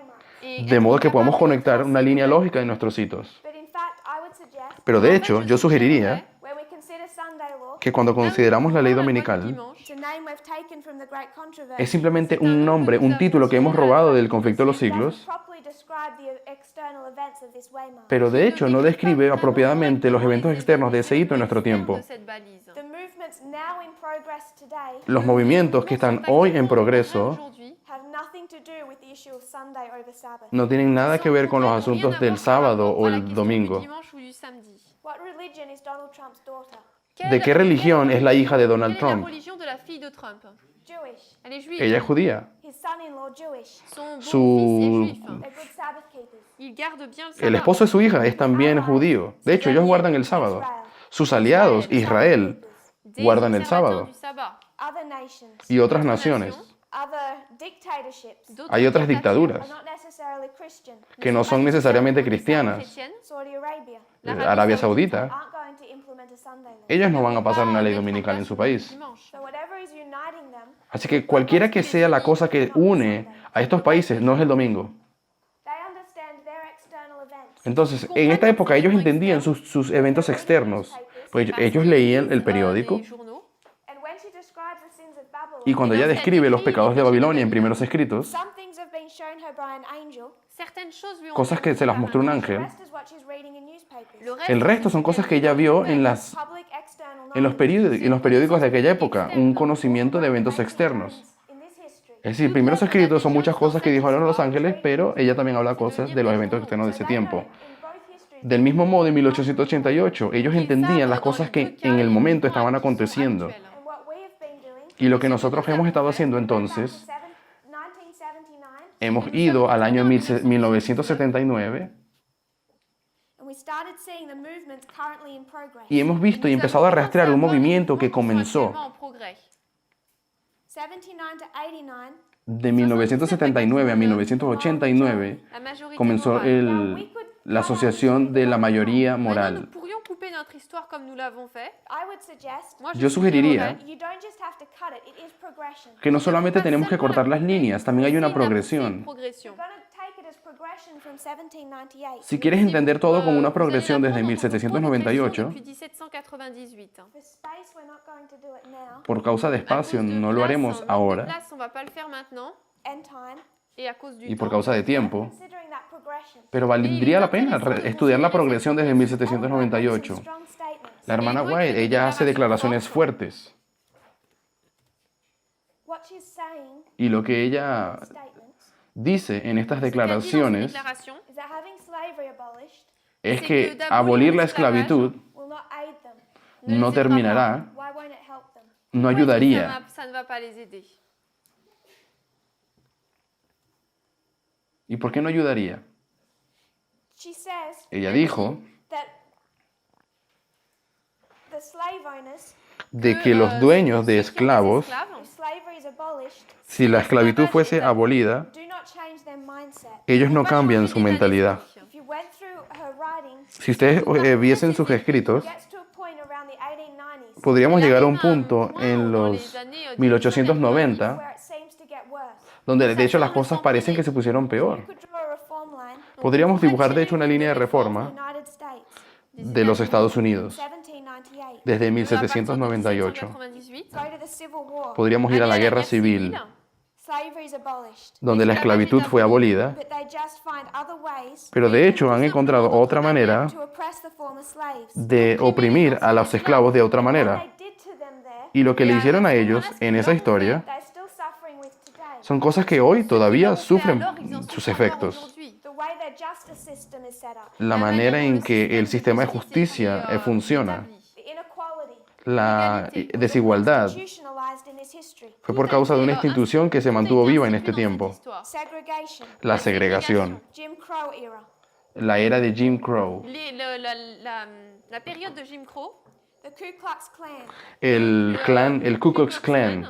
Et De modo que podamos conectar una línea lógica de nuestros hitos. But in fact, I would suggest Pero de hecho, yo sugeriría where we consider Sunday law, que cuando consideramos la ley dominical, it's a name we've taken from the great controversy. es simplemente un nombre, un título que hemos robado del conflicto de los siglos, Properly describe the external events of this Weimar. pero de hecho no describe apropiadamente los eventos externos de ese hito en nuestro tiempo. de cette balise. The movements now in progress today Los movimientos que están hoy en progreso Aujourd'hui, have nothing to do with the issue of Sunday over Sabbath. no tienen nada que ver con los asuntos del sábado o la el question domingo. du dimanche ou du samedi. What religion is Donald Trump's daughter? ¿De qué religión es la hija de Donald Quelle est la Trump? religion de la fille de Trump? Jewish. Elle est juive. Ella es judía. His son-in-law Jewish. Son Su- beau-fils est juif. They're good Sabbath keepers. Il garde bien le El sabbat. esposo de su hija es también judío. De hecho, ellos guardan el sábado. Sus aliados, Israel, Des guardan el observateurs sábado. du sabbat. other nations, y otras naciones. other dictatorships Hay otras are dictaduras not necessarily Christian. que no son necesariamente cristianas. chrétienne, Saudi Arabia Arabia Saudita, aren't going to implement a Sunday law. ellos no van a pasar una ley dominical en su país. dimanche. So whatever is uniting them, Así que cualquiera que sea la cosa que une a estos países, no es el domingo. they understand their external events. Entonces, en esta época ellos entendían sus eventos externos. Pues ellos leían el periódico Les journaux. And when she describes the sins of Babylon, y cuando ella describe los pecados de Babilonia en primeros escritos, some things have been shown her by an angel, Certaines choses lui ont cosas que se las mostró un the ángel, rest is what she's reading in newspapers. Le el resto son cosas que ella vio en Public external los periódicos de aquella época, un conocimiento de eventos externos. in this history. Es decir, primeros escritos son muchas cosas que dijeron los ángeles, pero ella también habla cosas de los eventos externos de ese tiempo. In both histories, Del mismo modo, en 1888, ellos entendían las cosas que en el momento estaban aconteciendo. and what we have been doing, Y lo que nosotros hemos estado haciendo entonces, 1979, hemos ido al año 1979 and we started seeing the movements currently in progress. y hemos visto y empezado a rastrear un movimiento que comenzó actuellement en progrès. 79 to 89, de 1979 a 1989. La majorité Comenzó morale. la asociación de la mayoría Maintenant, nous moral. pourrions couper notre histoire comme nous l'avons fait. I would suggest Moi, Yo sugeriría you don't just have to cut it, it is progression. que no solamente tenemos que cortar las líneas, también hay una progresión. progression. You're going to take it as progression from 1798. Si quieres entender todo como una Vous allez progresión desde apprendre en cours de 1798, depuis 1798. For space, we're not going to do it now. por causa de À cause espacio de no lo place, haremos manque de ahora, place, on va pas le faire maintenant. And time. Et à cause du y por temps. causa de tiempo, Considering that progression. pero valdría la pena estudiar la progresión desde 1798. Strong statements. La hermana White, ella hace declaraciones fuertes, What she's saying, y lo que ella statements, dice en estas Ce qu'elle dit dans ses declaraciones déclarations, is that having slavery abolished es que abolir la esclavitud will not aid them. no les aidera terminará, Why won't it help them? no ça ayudaría. ça ne va pas les aider. ¿Y por qué no ayudaría? She says Ella dijo that the slave owners, de que los dueños de esclavos, if slavery is abolished, si la esclavitud fuese abolida, do not change their mindset. ellos no cambian su mentalidad. If you went through her writings, Si ustedes viesen sus escritos, it gets to a point around the 1890s podríamos llegar a un punto en los 1890 where it seems to get worse. donde de hecho las cosas parecen que se pusieron peor. You could draw a reform line Podríamos dibujar de hecho una línea de reforma United States, de los Estados Unidos 1798. desde À 1798. 1798, Go to the Civil War. Podríamos ir a la guerra civil, Slavery is abolished. donde la esclavitud fue abolida, But they just find other ways pero de hecho han encontrado otra manera to oppress the former slaves. de oprimir a los esclavos de otra What manera. they did to them there, Y lo que le hicieron a ellos en esa historia they're still suffering with today. son cosas que hoy todavía sufren alors ils en sus souffrent encore efectos. aujourd'hui. The way their justice system is set up, La manera en que el sistema de justicia funciona, the inequality, la desigualdad, institutionalized in this history, fue por causa de una institución que se mantuvo viva en este tiempo, segregation, la segregación, Jim Crow era. la era de Jim Crow, La période de Jim Crow, The Ku Klux Klan. el Ku Klux Klan.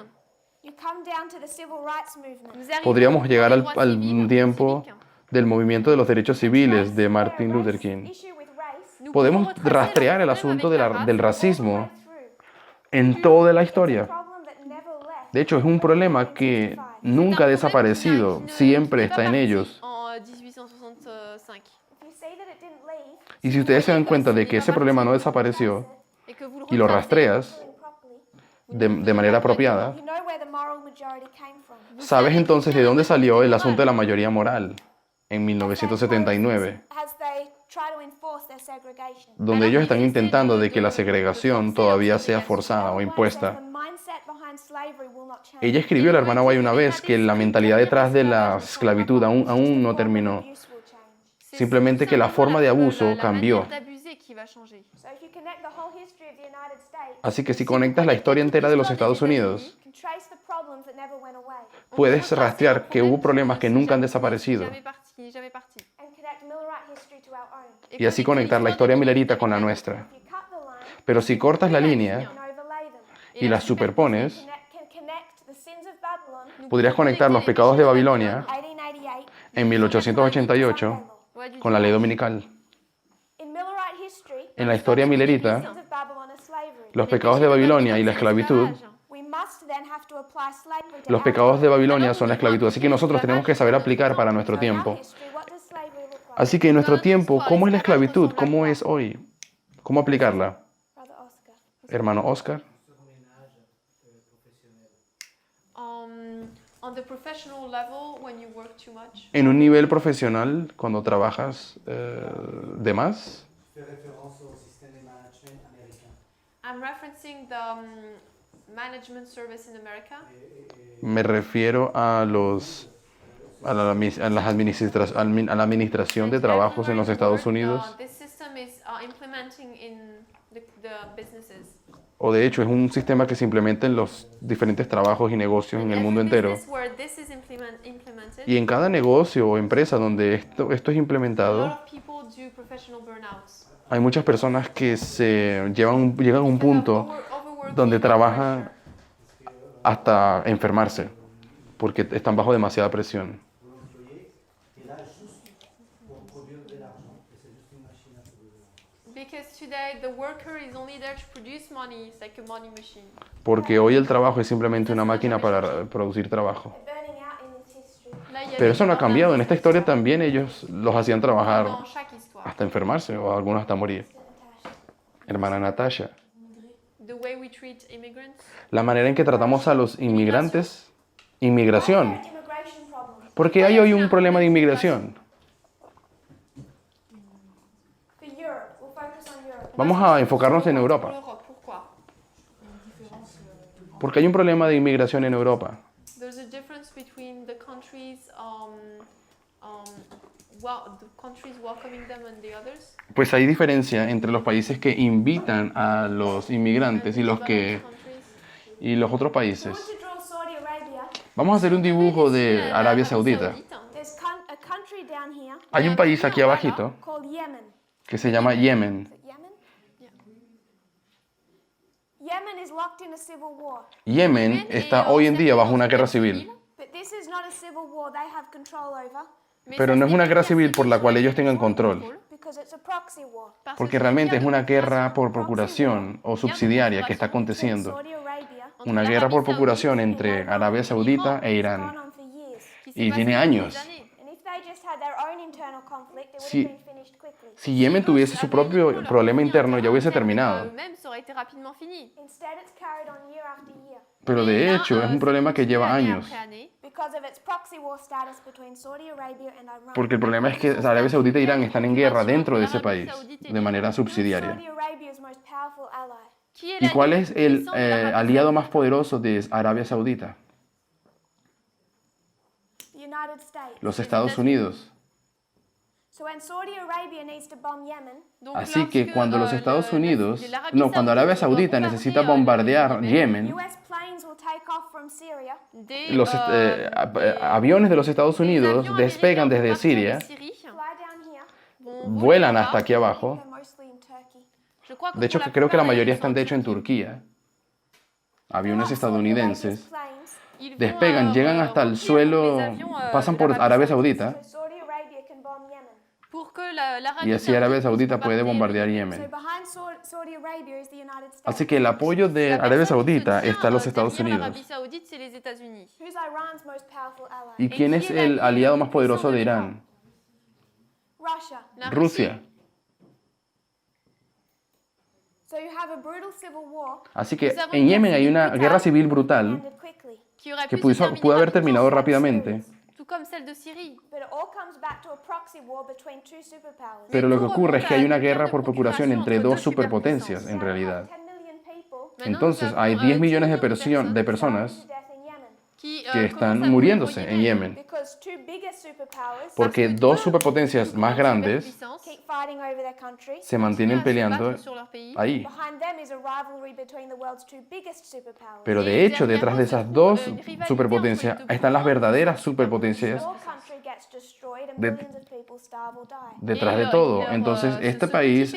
You come down to the civil rights movement. nous arrivons Podríamos llegar aux droits al civils, tiempo civiques. del movimiento de los derechos civiles de Martin Luther King. Issue with race Nous Podemos pouvons retracer rastrear le el problème asunto avec la race. del racismo through. en toda la historia. Problem that never left. De hecho, es un problema que nunca ha desaparecido, siempre está en ellos. En 1865. If you see that it didn't leave, Y si ustedes se dan cuenta de que ese problema no desapareció Et que vous y lo retracez, rastreas properly, de manera apropiada, you know where the moral majority came from. sabes entonces de dónde salió el asunto de la mayoría moral en 1979, As they try to enforce their segregation. donde ellos están intentando de que la segregación todavía sea forzada o The impuesta. mindset behind slavery will not change. Ella escribió, la hermana White, una vez que la mentalidad detrás de la esclavitud aún no terminó. Abuse will change. Simplemente que la forma de abuso cambió. La manière d'abuser qui va changer. So if you connect the whole history of the United States, Así que si conectas la historia entera de los Estados Unidos, you can trace the problems that never went away puedes rastrear que hubo problemas que nunca han desaparecido Jamais parti. and connect Millerite history to our own. y así conectar la historia millerita con la nuestra. If you cut the line Pero si cortas la línea and overlay them, y las superpones, can podrías conectar los pecados de Babilonia 1888, en 1888 Ouais, du con la ley dominical. in Millerite history, En la historia milerita, sins of Babylon are slavery. los pecados de Babilonia y la esclavitud, We must then have to apply slavery to los our pecados de Babilonia son la esclavitud. Así que nosotros tenemos que saber aplicar para nuestro tiempo. history. What does slavery look like? Así que en nuestro tiempo, ¿cómo es la esclavitud? ¿Cómo es hoy? ¿Cómo aplicarla? Brother Oscar. Hermano Oscar, On the professional level, when you work too much, en un nivel profesional, cuando trabajas de más, Fait référence au système de management américain. I'm referencing the management service in America. me refiero a a la administración de trabajos en los Estados Unidos, This system is implementing in the businesses. o de hecho es un sistema que se implementa en los diferentes trabajos y negocios en el mundo entero. Business where this is implemented, Y en cada negocio o empresa donde esto es a lot implementado, of people do professional burnouts. hay muchas personas que llegan a un punto Overworking, donde under trabajan pressure. hasta enfermarse, porque están bajo demasiada presión. Pour l'employé est là juste pour produire de l'argent. Et c'est juste une machine à produire de l'argent. Because today the worker is only there to produce money. It's like a money machine. Porque hoy el trabajo es simplemente una máquina para producir trabajo. Burning out in this history. Là, il y a Pero des eso no ha gens cambiado. En esta historia también ellos los hacían trabajar dans chaque histoire. hasta enfermarse o algunos hasta morir. Hermana Natasha, The way we treat immigrants. la manera en que tratamos a los inmigrantes, inmigración. Immigration problem. Porque hay hoy un problema de inmigración. For Europe, we'll focus on Europe. Vamos a enfocarnos en Pour Europa. l'Europe, pourquoi? Porque hay un problema de inmigración en Europa. There's a difference between the countries, the countries welcoming them and the others. Pues hay diferencia entre los países que invitan a los inmigrantes y Countries. los otros We países. want to draw Saudi Arabia. Vamos a hacer un dibujo de Arabia Saudita. There's a country down here Hay un país aquí abajito called Yemen. que se llama Yemen. Is it Yemen? Yeah. Yemen is locked in a civil war. Yemen está hoy en día bajo una guerra civil, But this is not a civil war they have control over pero no es una guerra civil por la cual ellos tengan control, because it's a proxy war. porque realmente es una guerra por procuración o subsidiaria que está aconteciendo. Saudi Arabia Una guerra por procuración entre Arabia Saudita e gone Irán. on for years. Y tiene años. And if they just had their own internal conflict, it would Si- have been finished quickly. Si Yemen tuviese su propio problema interno, ya hubiese terminado. Eux-mêmes, ça aurait été rapidement fini. Instead, it's carried on year after year Pero de hecho es un problema que lleva años. because of its proxy war status between Saudi Arabia and Iran. Porque el problema es que Arabia Saudita e Irán están en guerra dentro de ese país, de manera Who's subsidiaria. Saudi Arabia's most powerful ally? ¿Y cuál es el aliado más poderoso de Arabia Saudita? The United States. Los Estados Unidos. So when Saudi Arabia needs to bomb Yemen, Así que cuando los Estados Unidos, cuando Arabia Saudita necesita bombardear Yemen, US planes will take off from Syria los aviones de los Estados Unidos despegan desde Siria, fly down here. vuelan hasta aquí abajo. They're mostly in Turkey. De hecho, creo que la mayoría están de hecho en Turquía. Aviones estadounidenses Planes, despegan, llegan hasta el suelo, pasan por Arabia Saudita so Saudi Arabia can bomb Yemen. y así Arabia Saudita puede bombardear So Yemen. behind Saudi Arabia is the United States. Así que el apoyo de Arabia Saudita está en los Estados Unidos. L'Arabie Saoudite, c'est les États-Unis. Who's Iran's most powerful ally? ¿Y quién es el aliado más poderoso de Irán? Russia. La Rusia. So you have a brutal civil war Así que en Yemen hay una guerra civil brutal ended quickly. qui aurait que pu se terminer pudo haber rapidement, terminado rápidamente, tout comme celle de Syrie. But it all comes back to a proxy war between two superpowers. pero lo que ocurre es que hay una guerra por procuración entre dos superpotencias en realidad. 10 million people Entonces hay 10 millones de personas to death in Yemen que están muriéndose en Yemen, because two biggest superpowers porque dos superpotencias más grandes keep fighting over their country. se mantienen peleando ahí. Behind them is a rivalry between the world's two biggest superpowers. Pero de hecho, detrás de esas dos superpotencias están las verdaderas superpotencias Your country gets destroyed and de- millions of people starve or die. detrás de todo. Entonces, este país,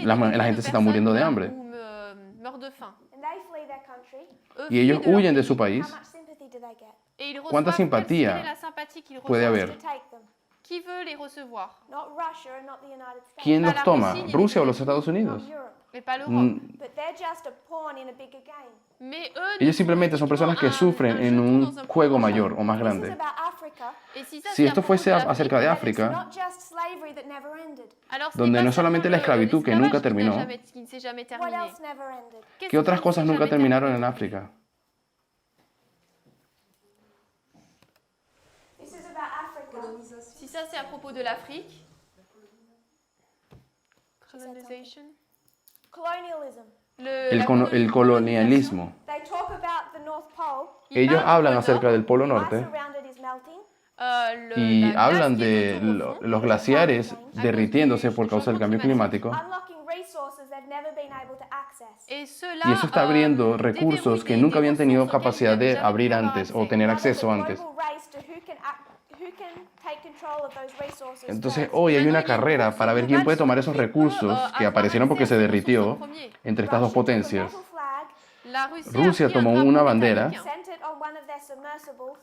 la gente se está muriendo de hambre. Meurt de faim. And they flee their country. Eux Y ellos fuient de leur huyen de pays. su país. How much sympathy do they get? Et ils ¿Cuánta reçoivent, quelle simpatía serait la sympathie qu'ils puede reçoivent? haber? to take them. Qui veut les recevoir? Not Russia and not the United States. ¿Quién Pas los la toma? Russie ni les ¿Rusia o los États-Unis. Estados Unidos? Not Europe. Et pas l'Europe. But they're just a pawn in a bigger game. Mais eux ne Ellos sont simplemente son personas que uniquement sufren un en jeton un dans un juego panier. mayor o más This is grande. about Africa. Et si ça, Si c'est esto à propos fuese de l'Afrique, acerca de It's África, not just slavery that never ended. alors ce donde n'est no pas solamente seulement la esclavitud que nunca l'esclavage qui n'a terminó, jamais- qui ne s'est jamais What terminé. else never ended? Qu'est-ce ¿qué otras qui ne cosas s'est nunca jamais terminaron terminé? en África? This is about Africa. Si ça, c'est à propos de l'Afrique. Colonization. Colonialism. El colonialismo. They talk about the North Pole. Ellos hablan acerca del Polo Ice Norte around it is melting. y hablan de los glaciares derritiéndose por causa del cambio climático. Unlocking resources they've never been able to access. Et Y eso está abriendo recursos que nunca habían tenido capacidad de abrir antes o tener Now there's acceso a antes. global race to who can take control of those resources Entonces first. hoy hay una carrera para ver quién puede tomar esos recursos que aparecieron porque se derritió entre estas dos Russia took a potencias. metal flag, La Rusia Rusia a pris un tomó drapeau una bandera métallique, sent it on one of their submersibles,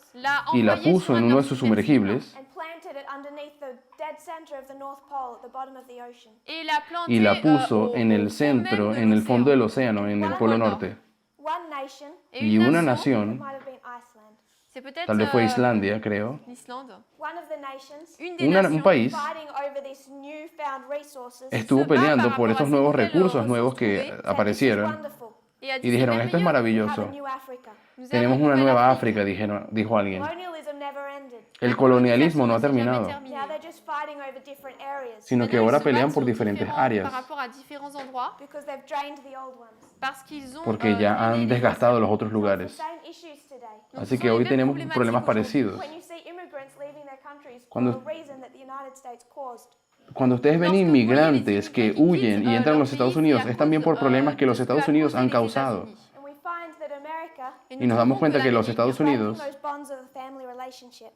y la envoyée puso sur en un uno de de sus leurs sumergibles and planted it underneath the dead center of the North Pole at the bottom of the ocean. Et la plantée, y la puso au- en au el fond centro, même de en el fondo del l'océan. océano, en el Polo Norte. One nation, Et Y une una it nación, might have been Iceland. c'est peut-être tal vez fue Islandia, creo, l'Islande. One of the nations Une des un nations país fighting over these newfound resources. estuvo peleando por esos nuevos recursos nuevos que said, "This is aparecieron wonderful. et a dit, y dijeron, c'est esto es merveilleux. We have a maravilloso. new Africa. Nous Tenemos avons una une nueva nouvelle África, dijo alguien. Colonialism never ended. El colonialismo no ha Ça n'a jamais terminado, terminé. Now they're just fighting over different areas sino que Maintenant, ahora ils se pelean battent por sur diferentes différents- áreas, Par rapport à différents endroits, because they've drained the old ones. parce qu'ils ont porque ya drainé han les desgastado los otros The lugares. same issues today. Así que hoy tenemos problemas parecidos. When you see immigrants leaving their countries for Cuando- a reason that the United States caused. Cuando ustedes ven inmigrantes que huyen y entran a los Estados Unidos, es también por problemas que los Estados Unidos han causado. And we find that America Y nos damos cuenta que los Estados Unidos those bonds of the family relationship.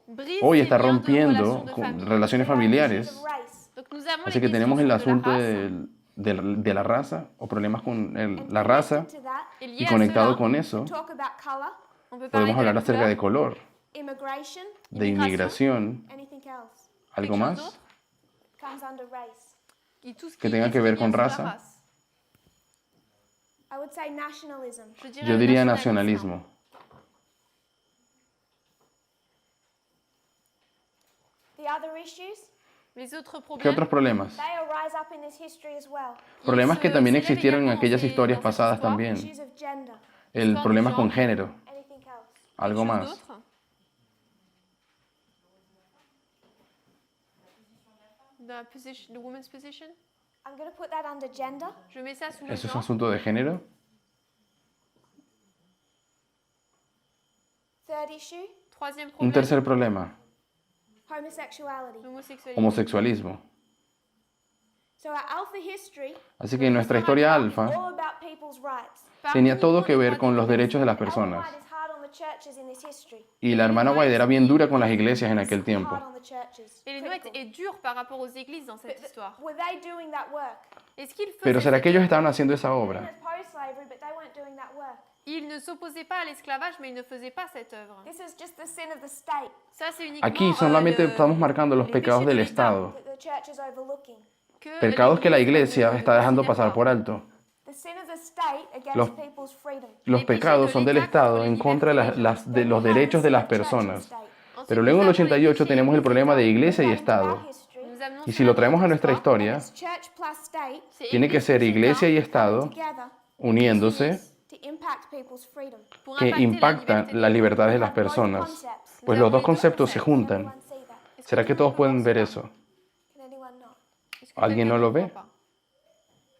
hoy está rompiendo con relaciones familiares. Así que tenemos el asunto de la raza o problemas con la raza To that, y conectado con eso talk about color, podemos hablar acerca de color, immigration, de inmigración, anything else algo más comes under race. que tenga que ver con raza. I would say nationalism. Yo diría nacionalismo. The other issues, Les autres ¿Qué problèmes, otros problemas? they arise up in this history as well. Problemas que también existieron en aquellas dans historias cette pasadas histoire. también. Issues of gender, El problema con género, anything else. algo chose más. d'autre. The woman's position. I'm going to put that under gender. Je mets ça sous le ¿Eso es genre. asunto de género? Third issue, Troisième Un problème, tercer problema, homosexuality. l'homosexualité. homosexualismo. So our alpha history, Así que nuestra historia alfa all about people's rights. tenía todo que ver con los derechos de las Ellen personas. White is hard on the churches in this history. Y la hermana White era bien dura con las iglesias en aquel tiempo. Hard on the churches. Et les Noëttes Critical. est dur par rapport aux églises dans cette histoire. Were they doing that work? Est-ce qu'ils faisaient Pero ¿será que cette- ellos estaban haciendo esa It obra? was post-slavery, but they weren't doing that work. Ils ne s'opposaient pas à l'esclavage, mais ils ne faisaient pas cette œuvre. This is just the sin of the state Ça, c'est uniquement Aquí solamente estamos marcando los les pecados péchés del de l'État, Estado, that the church is overlooking. pecados que la iglesia está dejando pasar por alto. The sin of the state against Los- people's freedom. Los pecados son del Estado en contra de los derechos de las personas. Pero luego en el 88 tenemos el problema de iglesia y Estado. Nous amenons Y si lo traemos a nuestra historia, It's church plus state c'est tiene que ser iglesia y Estado together uniéndose to impact people's freedom. pour que impacter impactan liberté las libertades de las Both personas. concepts. Pues los dos conceptos se Does juntan. everyone see that? ¿Será que todos pueden ver eso? Can anyone not? Est-ce que ¿Alguien quelqu'un no lo ne ve? voit pas?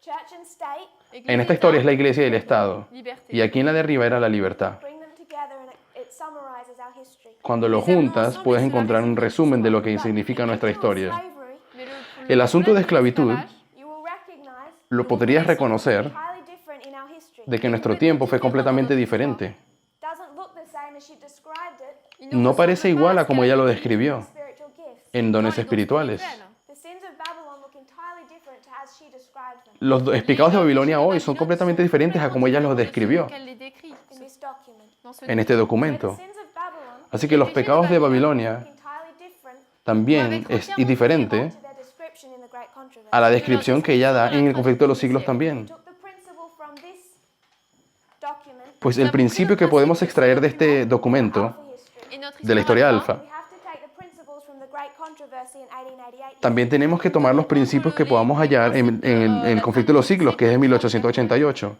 Church and state, Église, En esta historia es la iglesia y el Estado. liberté. Y aquí en la de arriba era la libertad. bring them together and it summarizes our history. Cuando lo juntas, puedes encontrar un resumen de lo que significa nuestra historia. Slavery, Mais El asunto de problème esclavitud l'esclavage, you will recognize lo podrías reconocer entirely different in our history. de que nuestro tiempo fue completamente diferente. Doesn't look the same as she described it. il ne No ressemble parece pas igual à a ce como qu'elle ella lo a describió Spiritual gifts. en dans dones les dons espirituales. spirituels. The sins of Babylon look entirely different to as she described them Los pecados de Babilonia hoy son completamente diferentes a como ella los describió Qu'elle les décrit in this document. dans ce en este So the documento. sins of Babylon Así que los pecados de Babilonia entirely different también es diferente to their description in the Great Controversy. a la descripción que ella da en el conflicto de los siglos también. Took the principle from this document Pues el principio que podemos extraer de este documento, for history. Et notre de la historia alfa, We have to take the principles from the Great Controversy in 1888. también tenemos que tomar los principios que podamos hallar en el conflicto de los siglos, que es de 1888.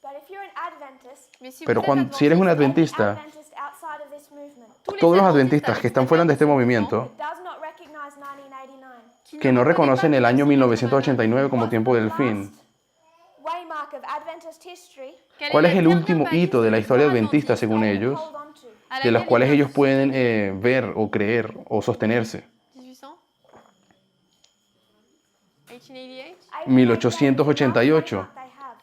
But if you're an Adventist, Mais si Pero vous êtes si eres un adventiste, adventista, Adventist outside of this movement, todos los adventistas que están fuera de este movimiento, does not recognize 1989. que no reconocen el año 1989 como tiempo del fin, Waymark of Adventist history ¿cuál es el último hito de la historia adventista según ellos, hold on to. de los cuales ellos pueden ver o creer o sostenerse? 1800 1888 1888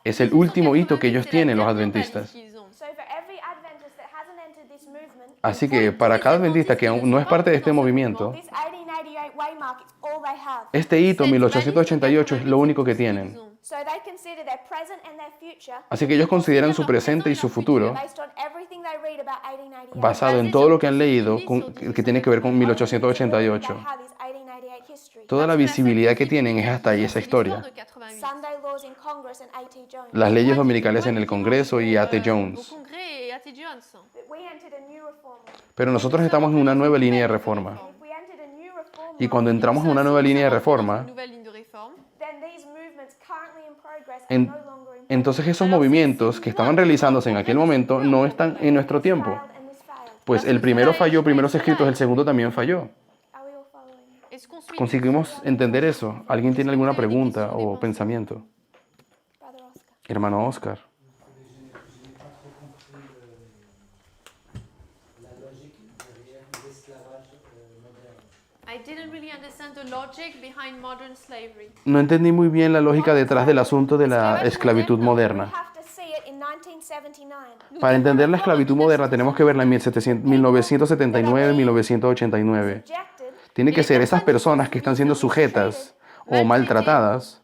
es el último hito que ellos tienen, los adventistas. So for every Adventist that hasn't entered this movement, Así que para cada adventista que aún no es parte de este movimiento, this 1888 Waymark is all they have. este hito 1888 es lo único que tienen. So they consider their present and their future Así que ellos consideran su presente y su futuro based on everything they read about 1888. basado en todo lo que han leído que tiene que ver con They 1888. have is 1888 history. Toda la visibilidad que tienen es hasta ahí esa historia. de 88. Sunday laws in Congress and A.T. Jones. Las leyes dominicales en el Congreso y A.T. Au Jones. Congrès et A.T. Jones. But we entered a new reform. Pero nosotros estamos en una nueva línea de reforma. If we entered a new reform, Y cuando entramos en una nueva línea de reforma, Nouvelle ligne de réforme. then these movements currently in progress are en- no longer in entonces esos movimientos que estaban realizándose en aquel momento no están en nuestro tiempo. failed and this failed. Pues el primero falló, primeros escritos, el segundo también falló. Are we all following? Est-ce qu'on suit ¿Conseguimos entender eso? ¿Alguien tiene alguna pregunta o pensamiento? Brother Oscar. Hermano Oscar. Je n'ai pas trop compris la logique derrière l'esclavage moderne. I didn't really understand the logic behind modern slavery. No entendí muy bien la lógica detrás del asunto de la esclavitud We moderna. have to see it in 1979. Para entender la esclavitud moderna tenemos que verla en 1979 y 1989. Rejected Tiene que ser esas personas que están siendo sujetas o maltratadas.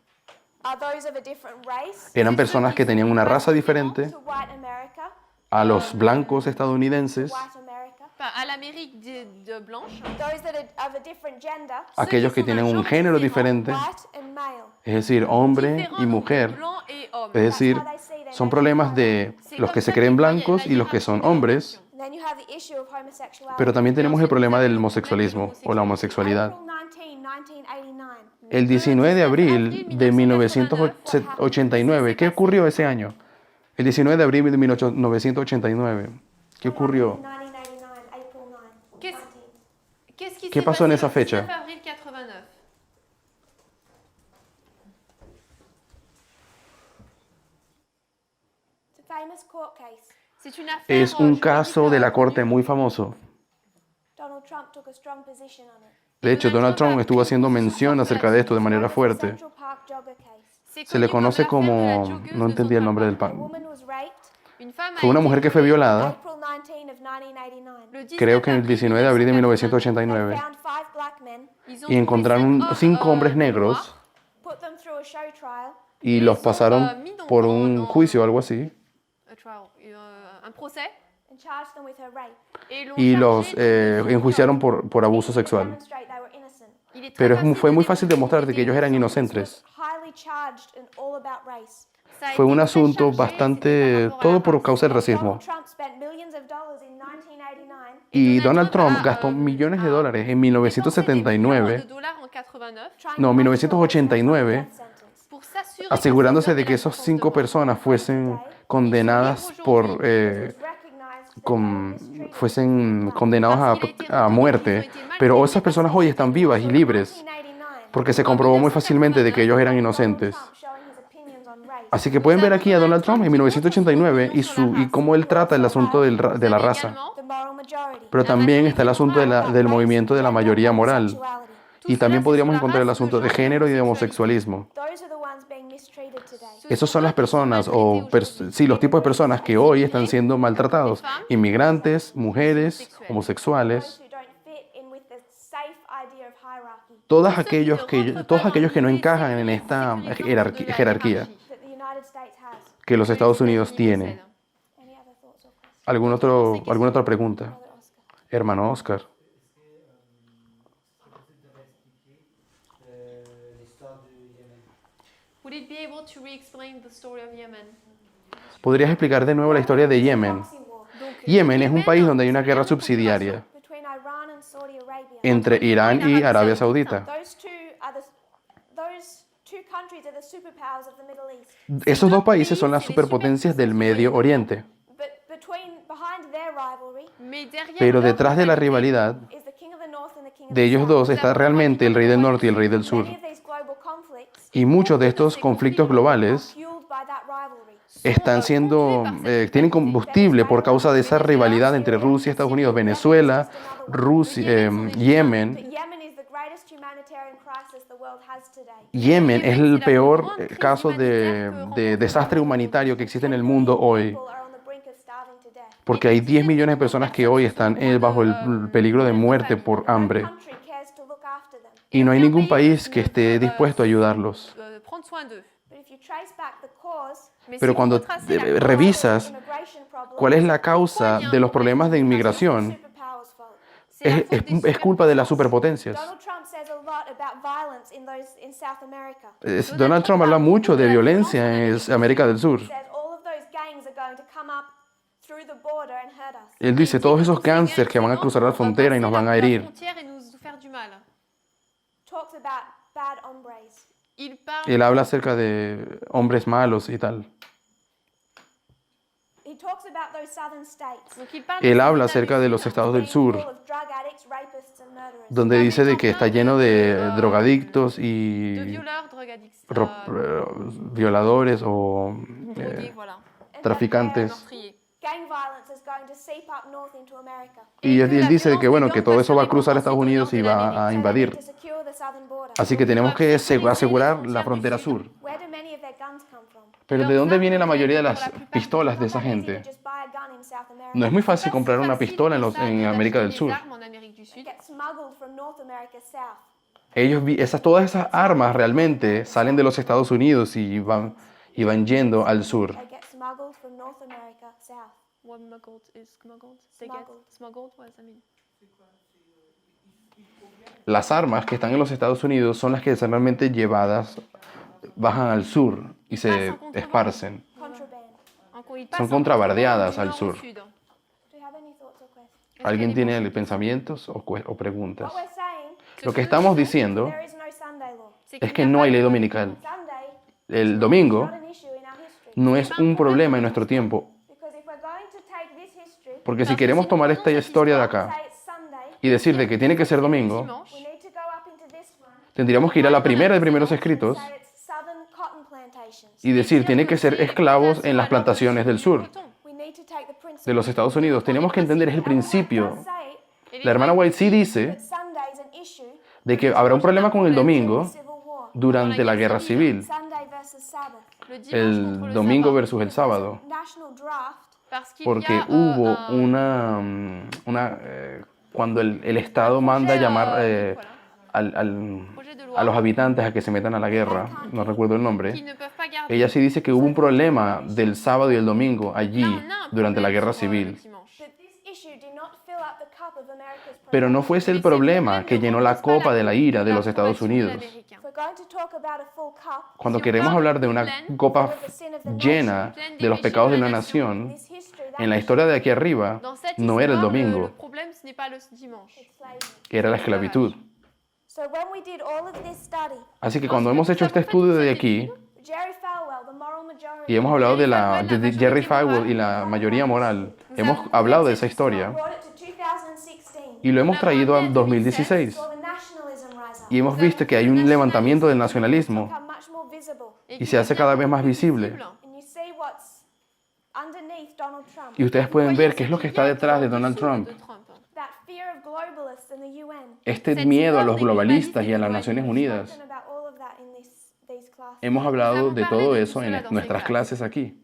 are those of a different race Eran personas que tenían una raza diferente to white America, a los blancos estadounidenses, white America. À l'Amérique de blanche. Those that are of a different gender, aquellos que tienen un género diferente, white and male. es decir, hombre y Différents mujer. entre blanc et homme. Es decir, son problemas de los que se creen blancos y los que son hombres, Then you have the issue of homosexuality. pero también tenemos el problema del homosexualismo o la homosexualidad. April 19, 1989. El 19 de abril de 1989, ¿qué ocurrió ese año? El 19 de abril de 1989, ¿qué ocurrió? 1989, April 9. Qu'est-ce qu'est-ce qui ¿Qué s'est pasó en passé esa le fecha? 19 avril 89? It's a famous court case. C'est une affaire Es un caso de la juridique. corte muy famoso. Donald Trump took a strong position on it. De hecho, Donald Trump estuvo haciendo mención acerca de esto de manera fuerte. Central Park jogger case. C'est Se le connu conoce comme l'affaire de la como, joggeuse no de entendí el nombre del A pan. woman was raped Une femme a Fue una été mujer que fue violada, April 19 of 1989. le 19 creo que en el 19 de abril de They 1989, found 5 black men, Ils ont y encontraron trouvé 5 hombres noirs negros put them through a show trial, y los pasaron por un juicio o algo así, un trial, un procès, and charged them with her rape. et l'ont y los chargé de viol. enjuiciaron por abuso To sexual. demonstrate they were innocent. Il est très Pero facile fue de muy fácil démontrer demostrarte que ellos eran inocentes. Highly charged and all about race. Ça a Fue été un très asunto chargé, bastante, c'était par rapport à todo la por race. causa del racismo. Donald Trump spent millions of dollars in 1989 Y Donald Trump gastó millones de dólares en 1979, de dollars en 89 trying no, to make sure 1989, death sentence. pour s'assurer asegurándose de que esas 5 personas fuesen condenadas fuesen condenados a muerte, pero esas personas hoy están vivas y libres 1989, porque se comprobó muy fácilmente de que ellos eran inocentes. Trump showing his opinions on race. Así que pueden ver aquí a Donald Trump en 1989 y cómo él trata el asunto de la raza. The moral majority. Pero también está el asunto del movimiento de la mayoría moral. Sexuality. Y también podríamos encontrar el asunto de género y de homosexualismo. Those are the ones being mistreated today. Esos son las personas, sí, los tipos de personas que hoy están siendo maltratados. Inmigrantes, mujeres, homosexuales, Those who don't fit in with the safe idea of hierarchy todos aquellos que no encajan en esta jerarquía that the United States has. que los Estados Unidos tienen. Any other thoughts or questions? ¿Alguna otra pregunta? Brother Oscar. Hermano Oscar, l'histoire du Yémen. Would it be able to re-explain the story of Yemen? ¿podrías explicar de nuevo la historia de Yemen? Proxy war Donc, Yemen es un Yemen, país donde hay una c'est guerra vraiment une subsidiaria between Iran and Saudi Arabia. entre Irán y Arabia Saudita. Those two countries are the superpowers of the Middle East. Esos dos países son las superpotencias del Medio Oriente. But behind their rivalry Mais derrière Pero leur detrás de la rivalité, rivalidad is the king of the north and the king of de the ellos south. dos está realmente el rey del norte y el rey del sur. Many of these global conflicts Y muchos de estos conflictos globales fueled by that rivalry. están siendo, tienen combustible por causa de esa rivalidad entre Rusia y Estados Unidos, Venezuela, Rusia, Yemen. But Yemen is the greatest humanitarian crisis the world has today. Yemen es el peor caso de desastre humanitario que existe en el mundo hoy, People are on the brink of starving to death. porque hay 10 millones de personas que hoy están bajo el peligro de muerte por hambre. No country cares to look after them. Y no hay ningún país que esté dispuesto a ayudarlos. prendre soin d'eux. But if you trace back the cause, Mais Pero si cuando vous retracez la cause, revisas immigration problem, cuál es la causa de los problemas de inmigración, superpowers fault. c'est la es, faute des es culpa de las superpotencias. Donald Trump says a lot about violence in South America. Donald Trump habla mucho de violencia en América del Sur. He says all of those gangs are going to come up through the border and hurt us. Él dice todos esos cánceres que van a cruzar la frontera y nos van a herir. Talks about bad hombres. Il parle Él habla acerca de hombres malos y tal. He talks about those southern states. donc il parle Él des habla États acerca de los mexicains, estados del being sur, full of drug addicts, rapists and murderers. donde dice de que está lleno de drogadictos de y violeurs, drogadicts, violadores o drogués, voilà, traficantes. meurtriers. Gang violence is going to seep up north into America. Y él dice de que bueno, que todo eso va a cruzar a Estados Unidos y va a So they invadir. need to secure the southern border. Así que tenemos que asegurar la frontera sur. Where do many of their guns come from? Pero ¿de dónde viene la mayoría de las pistolas de esa It's not that easy gente? to just buy a gun in South America. No es muy fácil comprar una pistola en América del Sur. It gets smuggled from North America south. Todas esas armas realmente salen de los Estados Unidos y van yendo al sur. They get smuggled from North America south. What smuggled is smuggled? They get smuggled? What does that mean? Las armas que están en los Estados Unidos son las que son realmente llevadas, bajan al sur y se esparcen. Contraband. Encore, ils Son passent contrabandeadas du al nord au sur. sud. Do you have any thoughts or questions? ¿Alguien tiene pensamientos o preguntas? What we're saying, Lo que estamos diciendo there is no Sunday law. C'est es qu'il que n'y a no pas hay de ley loi dominical. Sunday El domingo is not an issue in our history. no es un problema en nuestro tiempo, Because if we're going to take this history, porque si queremos tomar esta historia de acá say it's Sunday, y decir de que tiene que ser domingo, dimanche. we need to go up into this one. tendríamos que ir a la primera de primeros escritos Say it's southern cotton plantations. y decir tiene que ser esclavos en las plantaciones del sur We need to take the principle. de los Estados Unidos. Tenemos que entender es el principio. Say La hermana White sí dice that Sunday is an issue de que habrá un problema con el domingo Civil War. durante la guerra civil, Sunday versus Sabbath. Le dimanche contre el le domingo sabbat. versus el sábado, National draft. Parce qu'il y porque a, hubo un cuando el Estado manda llamar projet de loi a los habitantes a que se metan a la guerra, no recuerdo el qui nombre, ne peuvent pas garder. ella sí dice que hubo un problema del sábado y el domingo allí Là, on a un durante la problème guerra sur, le civil. dimanche. But this issue did not fill up the cup of America's Pero no fuese el problema que llenó la copa de la ira de los la Estados approbación Unidos. américain. If we're going to talk about a full cup, Cuando queremos hablar de una copa llena de los pecados de una nación, this history, that en la historia de aquí arriba, Dans cette no era el histoire, le domingo, problème, ce n'est pas le dimanche. is slavery. era la esclavitud. So when we did all of this study, Así que cuando hemos hecho este estudio de aquí, Jerry Falwell, the moral majority, y hemos hablado de Jerry Falwell y la mayoría moral, hemos hablado de esa historia brought it to 2016. y lo hemos traído a 2016. Saw the nationalism rise up. Y hemos visto que hay un levantamiento del nacionalismo Become much more visible. y se hace cada vez más visible. And you see what's underneath Donald Trump. Y ustedes pueden ver qué es lo que está detrás de Donald Trump. That fear of globalists in the UN. Este miedo a los globalistas y a las Naciones Unidas. Spoken about all of that in these classes. Hemos hablado de todo eso en nuestras clases aquí.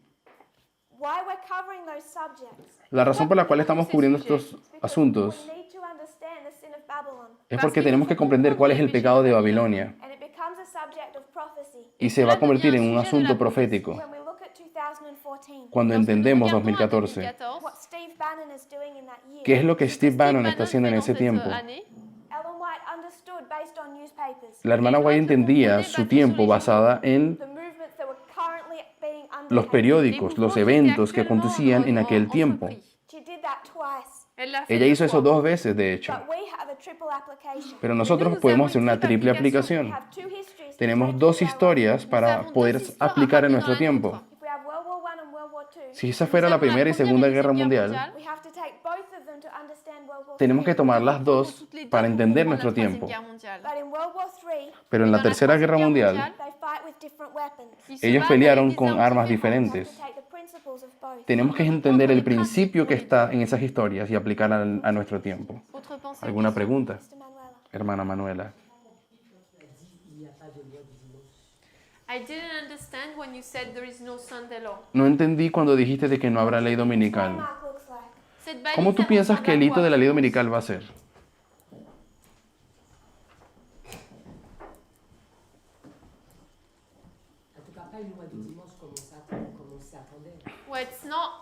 Why we're covering those subjects La razón por la cual estamos cubriendo estos asuntos we need to understand the sin of Babylon. es porque tenemos que comprender cuál es el pecado de Babilonia And it becomes a subject of prophecy. y se va a convertir en un asunto profético. When we look at 2014, cuando Lorsque nous entendemos regardons à 2014. 2014, What Steve Bannon is doing in that year. ¿Qué es lo que Steve Bannon está Bannon haciendo en fait ese dans cette tiempo? année, Ellen White understood based on newspapers La hermana White entendía su tiempo basada en the movements that were currently being los undertaken. periódicos, los eventos que acontecían en aquel tiempo. She did that twice. Elle l'a fait Ella deux hizo eso fois. 2 veces, de hecho. But we have a triple application. Pero nosotros podemos hacer una triple aplicación. We have two histories to Tenemos take 2 into our historias Nous para avons poder deux histoires à aplicar en ramener nuestro dans la tiempo. nôtre. life. If we have World War I and World War II, Si esa fuera la Nous avons Primera y Première Segunda et Guerra Deuxième Mundial, we have to take both of them to understand World War tenemos III. que tomar las Pour dos toutes les deux para pour entender comprendre nuestro la Troisième tiempo. Guerre mondiale. But in World War III, Pero en la Dans la Tercera Troisième Guerra Guerre Mundial, mondiale, they fight with different weapons. ils se ellos battent pelearon avec des con armes armas différentes. We have diferentes. to take the principles of both. Tenemos que entender el principio que está en esas historias y aplicar a nuestro tiempo. Autre pensée? ¿Alguna pregunta, Mr. Manuela. hermana Manuela? I didn't understand when you said there is no Sunday law. No entendí cuando dijiste de que no habrá ley dominical. Mark looks like. Cette balise, ¿Cómo tú ça piensas ressemble que à el hito quoi? de la ley dominical va a ser? En tout cas, pas une loi du dimanche comme on s'y attendait. Ouais,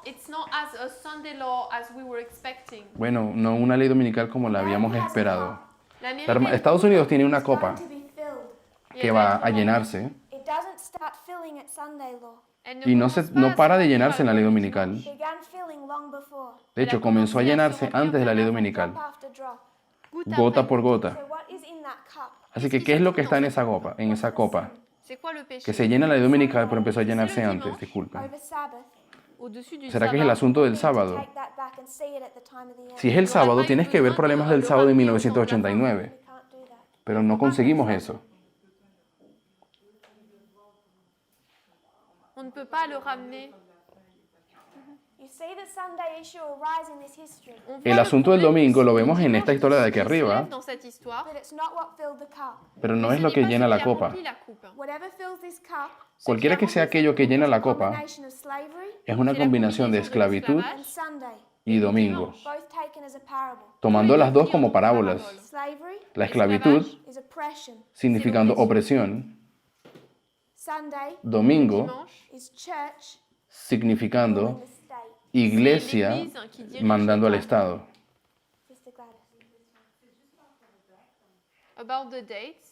it's not as a Sunday law as we were expecting. Bueno, no una ley dominical como la habíamos esperado. L'Amérique Estados Unidos tiene una copa To be filled. que va a llenarse It doesn't start filling at Sunday law. y no para de llenarse en la ley dominical. It began filling long before. De hecho, comenzó a llenarse antes de la ley dominical, Drop after drop. gota por gota. So what is in that cup? Así que, ¿qué es lo que está en esa copa? C'est quoi le péché? Que se llena la ley dominical, pero empezó a llenarse antes, disculpen. Over Sabbath. Au-dessus du ¿Será que es el sabbat. asunto del You sábado? take that back and see it at the time of the end. Si es el sábado, tienes que ver problemas del sábado de 1989, We can't do that. pero no conseguimos eso. On ne peut pas le ramener. You see the Sunday issue arise in this history, On voit El le asunto del problème domingo lo du vemos en dimanche esta historia de aquí qui se arriba, lève dans cette histoire, but it's not what filled the cup. pero no mais es ce lo n'est que pas llena ce la qui a copa. rempli la coupe. Whatever fills this cup Cualquiera que sea aquello que llena la copa, combination of slavery es una C'est la combinación de combinaison esclavitud and Sunday, y domingo, both taken as a parable. tomando las dos como parábolas. Slavery La esclavitud is oppression. significando opresión, Sunday domingo Dimanche, is church significando in the state. iglesia c'est l'Église qui dirige mandando al l'État. Estado. Sister Gladys. About the dates,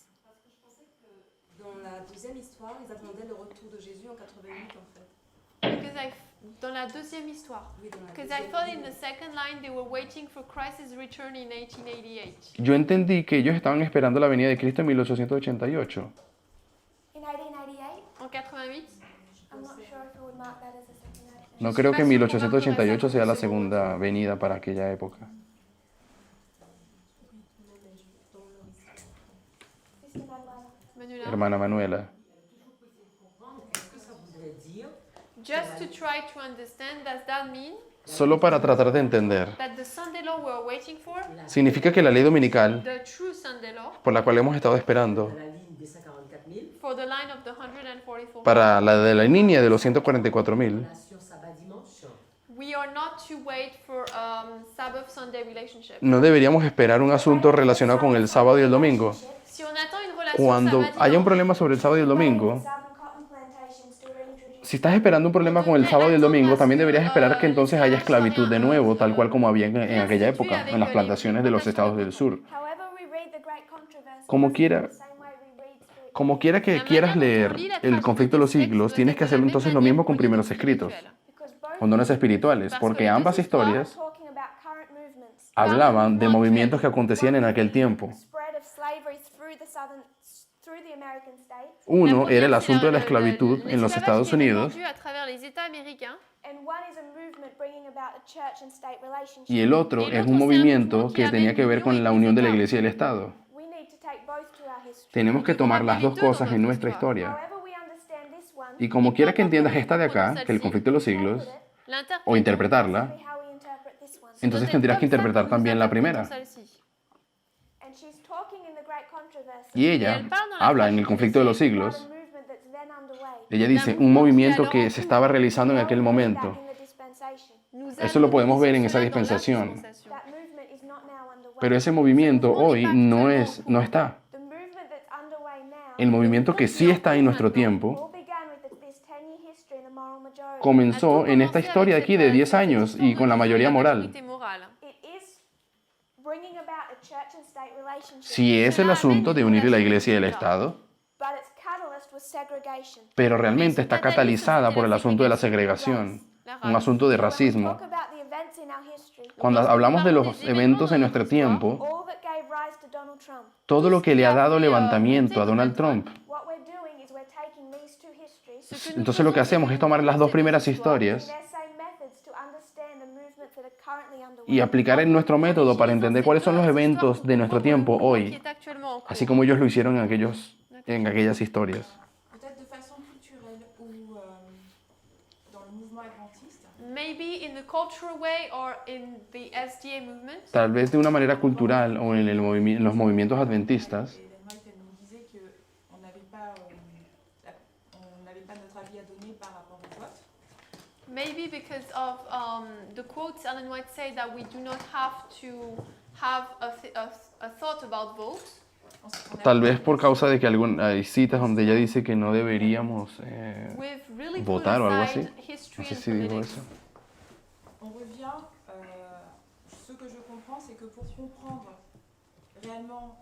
Dans la deuxième histoire, ils attendaient le retour de Jésus en 88 en fait. dans la deuxième histoire. Oui, dans la Because I deuxième. thought in the second line they were waiting for Christ's return in 1888. Yo entendí que ellos estaban esperando la venida de Cristo en 1888. In 1888, En 88, I'm not sure if I would mark that as a second night. No creo que 1888 sea la segunda venida para aquella época. Sister Manuela. Manuela. Hermana Manuela, Est-ce que ça voudrait dire Just to try to understand, does that mean solo para tratar de entender, that the Sunday law we're waiting for, significa que la ley dominical, the true Sunday law, por la cual hemos estado esperando, la ligne des 144 000, for the line of the 144, para la de la línea de los 144.000, nation sabbat dimanche, we are not to wait for Sabbath Sunday relationship. no deberíamos esperar un asunto relacionado con el sábado y el domingo. Si on attend une relation Cuando sabbat haya un dimanche, problema sobre el sábado y el domingo, Southern cotton plantations to reintroduce. si estás esperando un problema con el sábado y el domingo, también deberías esperar que entonces haya esclavitud de nuevo, tal cual como había en aquella época, en las plantaciones de los estados del sur. However we read the great controversy, Como it's quiera- the same way we read Scripture. Como quiera que quieras leer el conflicto de los siglos, tienes que hacer entonces lo mismo con primeros escritos, Because both con dones espirituales, porque ambas historias talking about current movements, hablaban de movimientos que acontecían en aquel tiempo. spread of slavery through the American states, Uno era el asunto de la esclavitud en los Estados Unidos a travers les États américains, and one is a movement bringing about a church and state relationship. y el otro es un movimiento que tenía que ver con la unión de la iglesia y el Estado. We need to take both to our history. Tenemos que tomar las dos cosas en nuestra historia. However we understand this one, Y como quiera que entiendas esta de acá, que el conflicto de los siglos, o interpretarla, be how we interpret this one. entonces tendrías que interpretar también la primera. And she's talking in the great controversy Y ella habla en el conflicto de los about siglos. a movement that's then underway. Ella dice, un movimiento que se estaba realizando en aquel momento. That in the dispensation. Eso lo podemos ver en esa dispensación. That movement is not now underway. Pero ese movimiento hoy no está. The movement that's underway now El movimiento que sí está en nuestro tiempo all began with this 10-year history in the moral majority. comenzó en esta historia aquí de 10 años y con la mayoría moral. It is bringing about a church and state relationship, Si es el asunto de unir la iglesia y el Estado, but its catalyst was segregation. pero realmente está catalizada por el asunto de la segregación, un asunto de racismo. Talk about the events in our history. Cuando hablamos de los eventos en nuestro tiempo, All that gave rise to Donald Trump. todo lo que le ha dado levantamiento a Donald Trump, What we're doing is we're taking these two histories entonces lo que hacemos es tomar las dos primeras historias their same methods to understand the movements that are currently underway. y aplicar en nuestro método para entender cuáles son los eventos de nuestro tiempo hoy, así como ellos lo hicieron en aquellas historias. Peut-être de façon culturelle ou dans le mouvement adventiste, Maybe in the cultural way or in the SDA movement. Tal vez de una manera cultural o en los movimientos adventistas, et Ellen White elle nous disait qu'on n'avait pas, on n'avait pas notre avis à donner par rapport au vote. Maybe because of the quotes Ellen White say that we do not have to have a thought about votes. tal vez por causa de que hay citas donde ella dice que no deberíamos We've really votar o algo así. put aside history No sé and si dijo politics. eso. On revient, ce que je comprends, c'est que pour comprendre réellement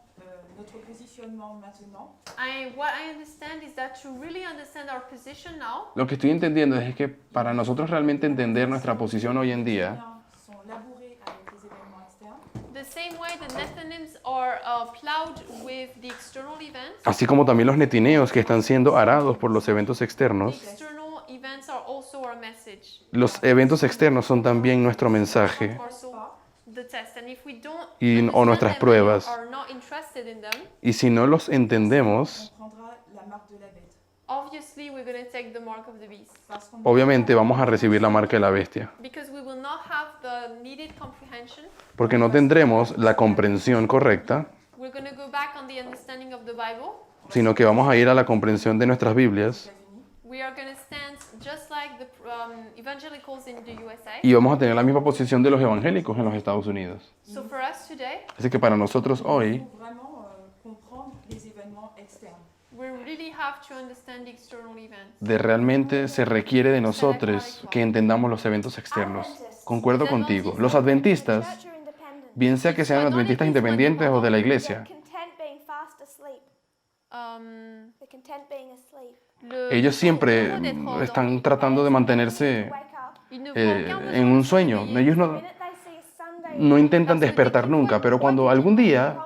notre positionnement maintenant, What I understand is that to really understand our position now, Lo que estoy entendiendo es que para nosotros realmente entender nuestra posición hoy en día, sont labourés avec les événements externes, the same way the Nethinims are plowed with the external events, así como también los netineos que están siendo arados por los eventos externos, external events are also our message, los eventos externos son también nuestro mensaje also the test. And if we don't o understand nuestras them pruebas. or are not interested in them, Y si no los entendemos, on prendra la marque de la bête. obviously we're going to take the mark of the beast. Parce qu'on obviamente vamos a recibir la marca de la bestia, Because we will not have the needed comprehension. porque no tendremos la comprensión correcta, We're going to go back on the understanding of the Bible. sino que vamos a ir a la comprensión de nuestras Biblias We are going to stand just like the evangelicals in the USA. y vamos a tener la misma posición de los evangélicos en los Estados Unidos. So for us today, Así que para nosotros hoy faut vraiment comprendre les événements externes. we really have to understand the external events. realmente se requiere de nosotros que entendamos los eventos externos. Concuerdo contigo. Los adventistas, Church or independent. bien sea que sean adventistas independientes o de la iglesia, Content being fast asleep. Um, They're content being asleep. ellos siempre están tratando de mantenerse Wake up. ils ne voient qu'un en un sueño. Ellos The no, minute they see a Sunday no intentan despertar nunca, pero cuando algún día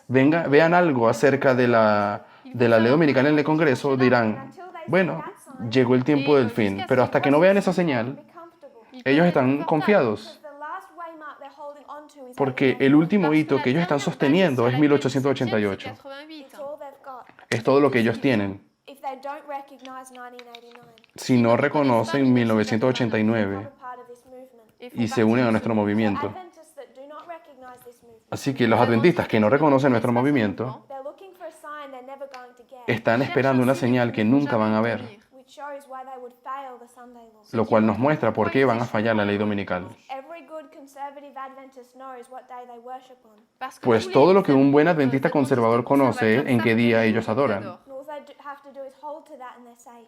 vean algo acerca de la ley dominical en el Congreso, dirán, bueno, llegó el tiempo del fin, pero hasta que no vean esa señal, be comfortable. ellos están confiados, The last waymark they're holding on to is porque el último hito que ellos están sosteniendo es 1888. it's all they've got. Es todo lo que ellos tienen. If they don't recognize 1989, Si no reconocen 1989 part of this movement. y se unen a nuestro movimiento. Adventists that do not recognize this movement, Así que los adventistas que no reconocen nuestro movimiento they're looking for a sign they're never going to get, están esperando una señal que nunca van a ver, which shows why they would fail the Sunday law. lo cual nos muestra por qué van a fallar la ley dominical. Every good conservative Adventist knows what day they worship on. Pues todo lo que un buen adventista conservador conoce es en qué día ellos adoran. All they have to do is hold to that and they're safe.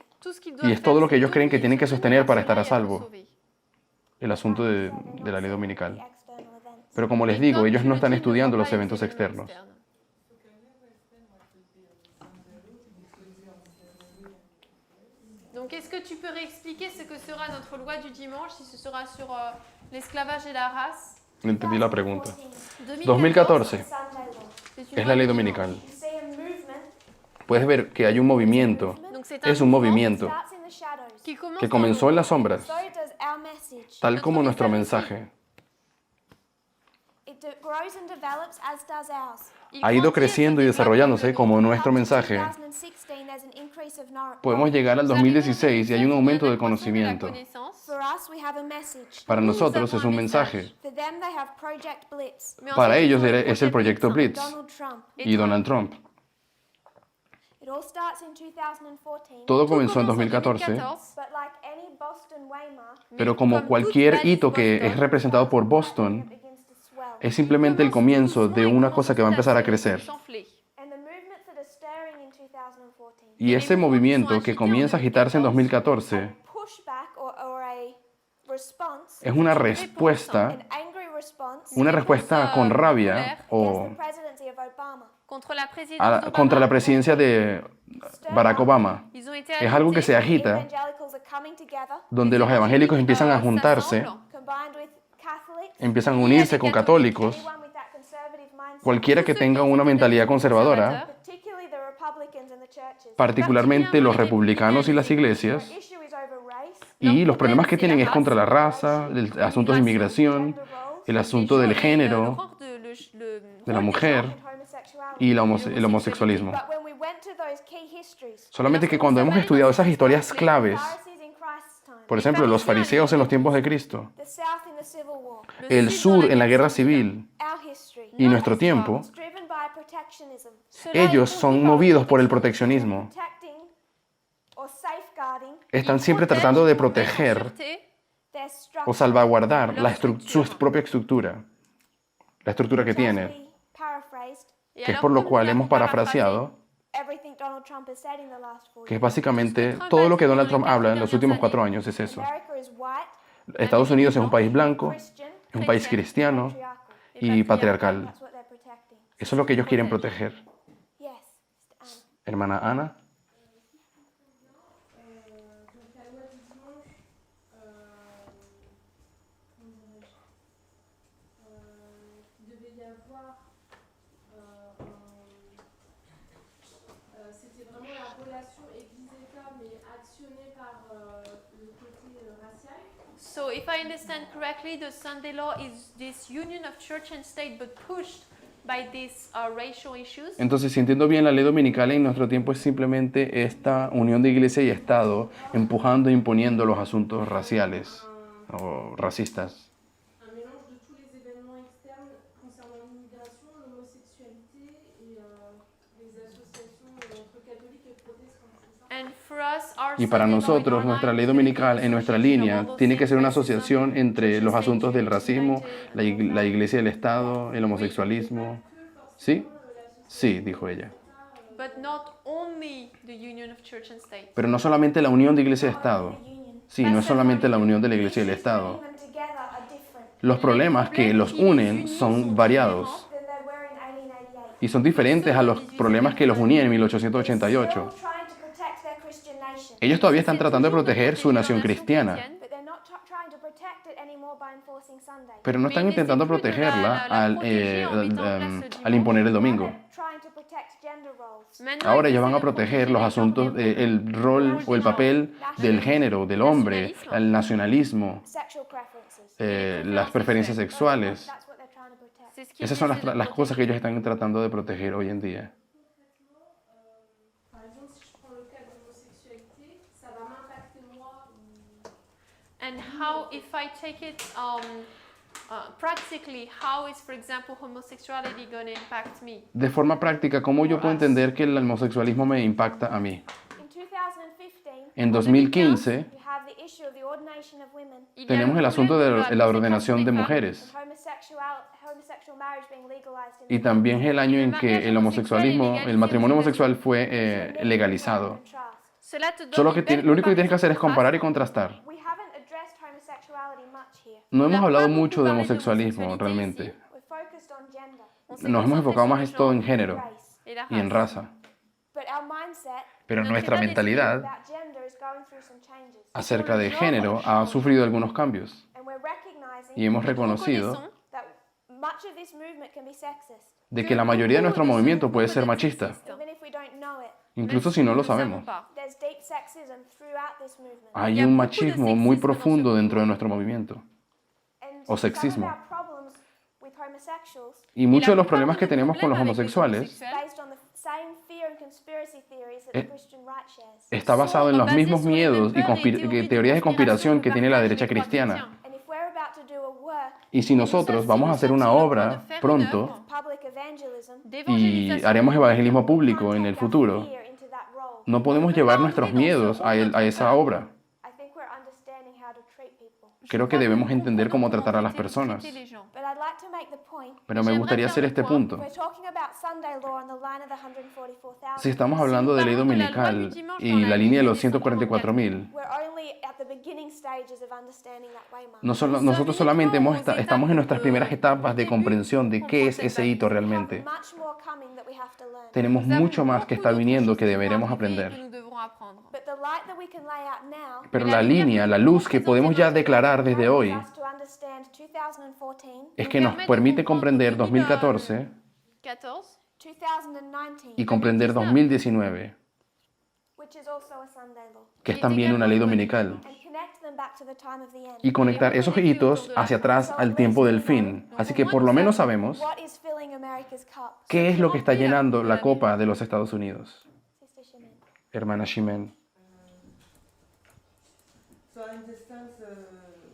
Y es todo lo que ellos creen que tienen que sostener para estar a salvo, el asunto de la ley dominical. External events. Pero como les digo, ellos no están estudiando los eventos externos. Donc, est-ce que tu peux réexpliquer ce que sera notre loi du dimanche, si ce sera sur l'esclavage et la race? No entendí la pregunta. 2014, 2014 Sunday law. c'est une es loi la ley du dominical. You see a movement Puedes ver que hay un movimiento, dimanche. Donc, c'est es un mouvement movimiento starts in the shadows. qui commence que dans comenzó en las sombras, So does our message. tal como nuestro mensaje. It grows and develops as does ours. Il Ha ido grandit et creciendo y se desarrollándose développe. como nuestro Up to mensaje. 2016, there's an increase of Podemos llegar al 2016 y hay un aumento de conocimiento. For us, we have a message. Para nosotros es un mensaje. For them, they have Project Blitz. Para ellos es el proyecto Blitz Donald Trump. y Donald Trump. It all starts in 2014. Todo comenzó en 2014, But like any Boston waymark, pero como cualquier hito que es representado por Boston, it begins to swell. es simplemente el comienzo de una cosa que va a empezar a crecer. And the movements that are stirring in 2014, Y ese movimiento que comienza a agitarse en 2014 pushback or a es una respuesta, an angry response una respuesta con rabia against o the presidency of Obama. contra la presidencia de Barack Obama. Es algo que se agita, Evangelicals are coming together, donde los evangélicos empiezan a juntarse, combined with Catholics, empiezan a unirse con católicos, anyone with that conservative mindset, cualquiera que tenga una mentalidad conservadora, particularly the Republicans and the churches. particularmente los republicanos y las iglesias, The issue is over race, y los problemas que tienen es contra la raza, el asunto de inmigración, el asunto del género, de la mujer and homosexuality. y el homosexualismo. But when we went to those key histories, Solamente que cuando hemos estudiado esas historias claves, Pharisees in Christ's time, por ejemplo, los fariseos en los tiempos de Cristo, the South in the Civil War, el sur en la guerra civil our history, y nuestro tiempo, is driven by protectionism, ellos son movidos por el proteccionismo. protecting or safeguarding Están siempre tratando de proteger their structure. o salvaguardar su propia estructura, la estructura que As tiene, we paraphrased que es por lo cual hemos parafraseado, everything Donald Trump has said in the last 4 que es years. básicamente todo lo que Donald Trump habla en los últimos 4 años es eso. America is white, Estados Unidos es un país blanco, Christian, es un país cristiano patriarchal. y patriarcal. That's what they're protecting. Eso es lo que ellos quieren proteger. Yes, Mr. Anne. Hermana Ana, Donc la loi du dimanche, il devait y avoir, c'était vraiment la relation Église-État, mais actionnée par le côté racial. So if I understand correctly, the Sunday law is this union of church and state, but pushed by these racial issues. entonces si entiendo bien, la ley dominical en nuestro tiempo es simplemente esta unión de iglesia y Estado empujando e imponiendo los asuntos raciales o racistas. Un mélange de tous les événements externes concernant l'immigration, l'homosexualité et les associations entre catholiques et protestants. C'est ça? And for us, our Y para Sunday law in nosotros, our nuestra line ley is really dominical en nuestra línea tiene que ser una asociación entre los asuntos del racismo, la iglesia del Estado, el homosexualismo. ¿Sí? Sí, dijo ella. But not only the union of church and state. Pero no solamente la unión de iglesia y Estado. Sí, no es solamente la unión de la iglesia y el Estado. Bringing them together are different Los problemas que los unen son variados than they were in 1888. y son diferentes a los problemas que los unían en 1888. Still trying to protect their Christian nation, Ellos todavía están tratando de proteger su nación cristiana, but they're not trying to protect it anymore by enforcing Sunday. pero no están intentando protegerla al imponer el domingo. Trying to protect gender roles. Ahora ellos van a proteger los asuntos, el rol o el papel del género, del hombre, el nacionalismo, Sexual preferences. las preferencias sexuales. That's what they're trying to protect. C'est ce qui Esas son essaie de las cosas que protéger. ellos están tratando de proteger hoy en día. Par exemple, si je prends le cas de l'homosexualité, ça va m'impacter moi. And how, if I take it practically, how is, for example, homosexuality going to impact me? De forma práctica, ¿cómo yo puedo entender que el homosexualismo me impacta a mí? In 2015, En 2015 you have the issue of the ordination of women, tenemos el asunto de la ordenación de mujeres and homosexual marriage being legalized in y también es el año en que el homosexualismo, el matrimonio homosexual fue legalizado. Cela te donne Solo une que belle lo único que tienes que hacer es comparaison. comparar y contrastar. We haven't addressed homosexuality much here. No hemos On a hablado pas mucho beaucoup de parlé de homosexualismo homosexualité realmente. ici. We're focused on gender, On s'est Nos hemos concentré enfocado sur más le todo en genre género race. et la y en race. raza. But our mindset Pero nuestra mentalidad about gender is going through some changes. acerca de género ha sufrido algunos cambios And we're recognizing y hemos Nous reconocido reconnaissons that much of this movement can be sexist, de que la mayoría de nuestro movimiento puede ser machista, even if we don't know it. incluso si no lo sabemos. There's deep sexism throughout this movement. Hay un machismo muy profundo dentro de nuestro movimiento. And o sexismo. some of our problems with homosexuals Y muchos de los problemas que tenemos con los homosexuales based on the same fear and conspiracy theories that the Christian right shares. está basado en los mismos miedos y teorías de conspiración que tiene la derecha cristiana. And if we're about to do a work Y si nosotros vamos a hacer una obra pronto of public evangelism, y haremos evangelismo público en el futuro, fear into that role, no podemos llevar nuestros miedos a esa obra. I think we're understanding how to treat people. Creo que debemos entender cómo tratar a las personas. But I'd like to make the point. Pero me gustaría hacer este punto. We're talking about Sunday law on the line of the 144,000. Si estamos hablando de ley dominical y la línea de los 144.000, We're only at the beginning stages of understanding that waymark. nosotros solamente estamos en nuestras primeras etapas de comprensión de qué es ese hito realmente. Much more coming that we have to learn. Tenemos mucho más que está viniendo que deberemos aprender. But the light that we can lay out now Pero la línea, la luz que podemos ya declarar desde hoy allows us to understand 2014, es que nos permite comprender 2014 2019, y comprender 2019, which is also a Sunday law, que es también una ley dominical, and connect them back to the time of the end. y conectar esos hitos hacia atrás al tiempo del fin. Así que por lo menos sabemos What is filling America's cup? qué es lo que está llenando la copa de los Estados Unidos. Sister Shimen. Hermana Shimen. So I understand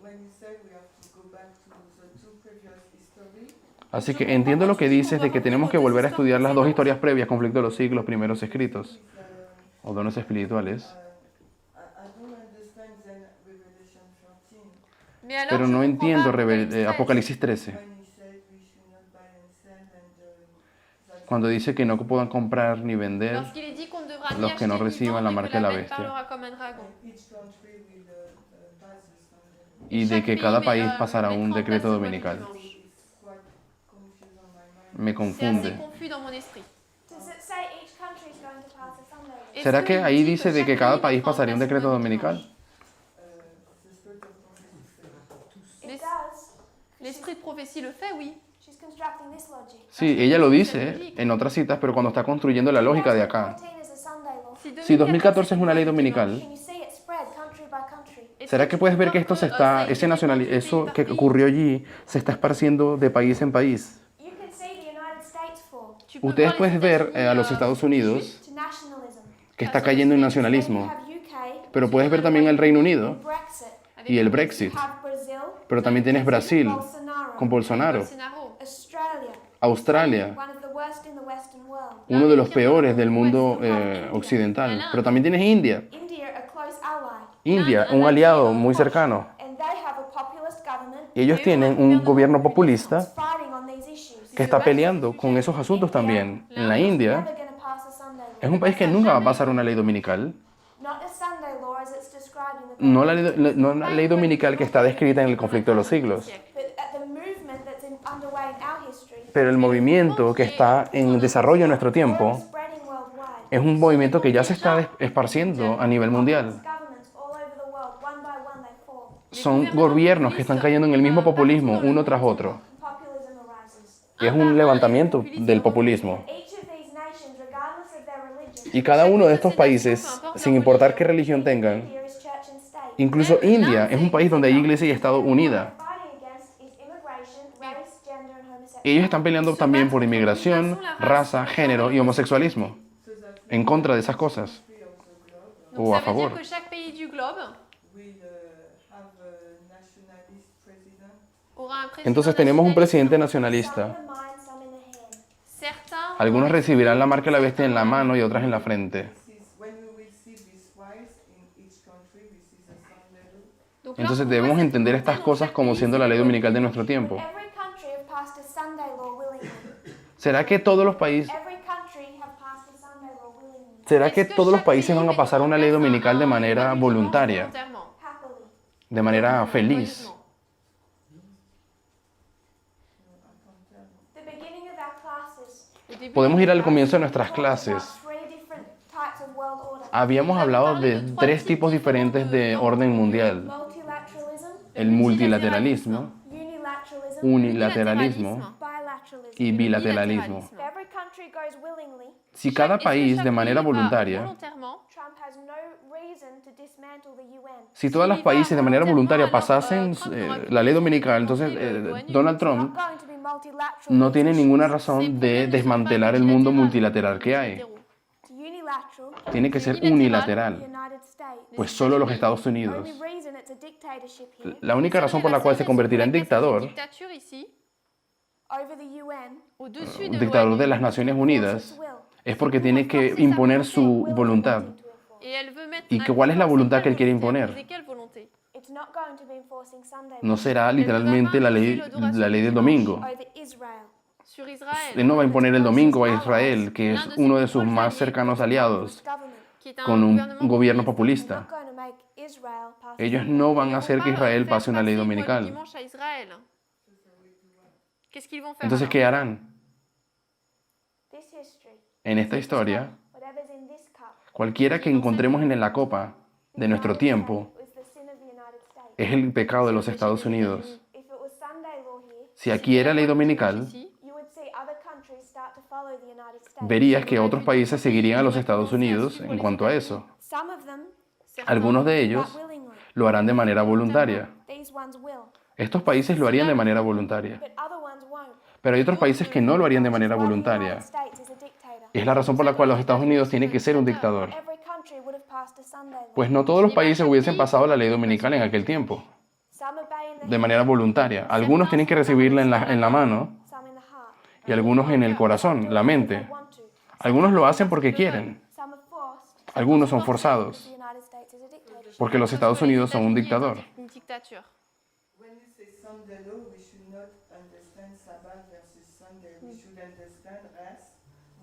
when you say we have to go back to the two previous history. Así que entiendo lo que dices de que tenemos que volver a estudiar las dos historias previas, conflicto de los siglos, primeros escritos, o dones espirituales. I don't understand then Revelation 13 Pero no entiendo Apocalipsis 13, when he said we should not buy and sell and that cuando dice que no puedan comprar ni vender los que no reciban la marca de la bestia, each country will pass the standard. y de que cada país pasará un decreto dominical. It's quite confused on my mind. Me C'est assez confunde. confus dans mon esprit. Does it say each country is going to pass a Sunday law? ¿Será que ahí dice de que cada país pasaría un decreto dominical? The spirit of prophecy says It does. L'esprit de prophétie le fait, oui. She's constructing this logic. Sí, ella lo dice en otras citas, pero cuando está construyendo la lógica de acá. 2014 is a Sunday law. Si 2014 es una ley dominical, Can you see it spread country by country? ¿será que puedes ver que esto eso que ocurrió allí se está esparciendo de país en país? You can see the United States fall Ustedes pueden ver a los Estados Unidos to nationalism. que está cayendo en Then you nacionalismo, have UK, pero puedes ver también el Reino Unido Brexit. y el Brexit, You have Brazil, pero también tienes Brasil Bolsonaro, con Bolsonaro, Bolsonaro. Australia, Australia, one of the worst in the Western world. uno de los peores del mundo occidental, pero también tienes India, India, a close ally. India, un aliado muy cercano. And they have a populist government Y ellos tienen un gobierno populista fighting on these issues. que está peleando con esos asuntos también. En la India Never gonna pass a Sunday law. es un país que nunca va a pasar una ley dominical, Not a Sunday law as it's described in the no la ley dominical que está descrita en el conflicto de los siglos, But at the movement that's underway in our history, pero el movimiento que está en desarrollo en nuestro tiempo spreading worldwide. es un movimiento que ya se está esparciendo a nivel mundial. Governments all over the world, one by one they fall. Son gobiernos que están cayendo en el mismo populismo uno tras otro. Populism arises. Y es un levantamiento del populismo. Each of these nations, regardless of their religion, Y cada uno de estos países, sin importar qué religión tengan, here is church and state. incluso India es un país donde hay iglesia y Estado unida. Fighting against is immigration, race, gender, and homosexuality. Ellos están peleando también por inmigración, raza, género y homosexualismo. En contra de esas cosas. Donc O a ça veut favor. dire que chaque pays du globe will have a nationalist president. aura un président Entonces tenemos un presidente Some nacionalista. in the mind, some in the hand. Certains Algunos recibirán la marca de la bestia en la mano y otras en la frente. When we will see this wise in each country, this is a Sunday law. Donc, Entonces lorsqu'on debemos voit entender cette estas cosas como siendo la ley dominical de nuestro tiempo. Every country have passed a Sunday law willingly. ¿Será que todos los países, Every country have passed a Sunday law willingly. será que todos los países van a pasar una ley dominical de manera voluntaria, volontairement, Happily. de manera feliz? The beginning of our classes. Au début, Podemos ir al comienzo de nuestras clases. About 3 different types of world order. Habíamos hablado de 3 tipos diferentes de orden mundial. Multilateralism, El multilateralismo, unilateralism, unilateralismo bilateralism. y bilateralismo. If every country goes willingly, Si cada Est-ce que país chaque de manera pays va voluntaria, volontairement, Trump has no reason to dismantle the UN. si todos los países de manera voluntaria pasasen la ley dominical, entonces Donald Trump Not going to be multilateral. no tiene ninguna razón de desmantelar el mundo multilateral que hay. It's unilateral. Tiene que ser The unilateral, United States. pues solo los Estados Unidos. Only reason it's a dictatorship here. La única razón por la cual se convertirá en dictador, dictature ici, Over the UN, au-dessus un de dictador de l'ONU, las Naciones its Unidas, will. es porque tiene que imponer su voluntad. et elle veut mettre ¿Y un cuál es la terme à voluntad sa que él quiere volonté. imponer? C'est quelle volonté? It's It's not going to be enforcing Sunday no será literalmente la ley del domingo. over Israel. Sur Israël, Él no va a imponer el domingo a Israel, que es uno de sus más cercanos aliados, qui est con un gobierno populiste. populista. Not going to make Israel pass Ellos no van a hacer que Israel pase una ley dominical. Dimanche à Israël. Qu'est-ce qu'ils vont faire Entonces, alors? ¿qué harán? this history. En esta historia, Whatever's in this cup cualquiera que encontremos en la copa de nuestro tiempo is the sin of the United States. es el pecado de los Estados Unidos. If it was Sunday law here, Si aquí era ley dominical, Ici, you would see other countries start to follow the United States. verías que otros países seguirían a los Estados Unidos en cuanto a eso. Some of them Algunos de do ellos that willingly. lo harán de manera voluntaria. These ones will, Estos países lo harían de manera voluntaria. but other ones won't. Pero hay otros países que no lo harían de manera Why the voluntaria. United States is a dictator. Y es la razón por la cual los Estados Unidos tienen que ser un dictador. Every country would have passed a Sunday law. Pues no todos los países hubiesen pasado la ley dominical en aquel tiempo, Some obey in the de manera voluntaria. Algunos tienen que recibirla en la mano some in the heart. y algunos en el corazón, la mente. Want to. Algunos lo hacen porque quieren. Some are forced. Algunos son forzados, The United States is a dictatorship. porque los Estados Unidos son un dictador. Une dictature. When you say Sunday law, we should not understand Sabbath versus Sunday. We should understand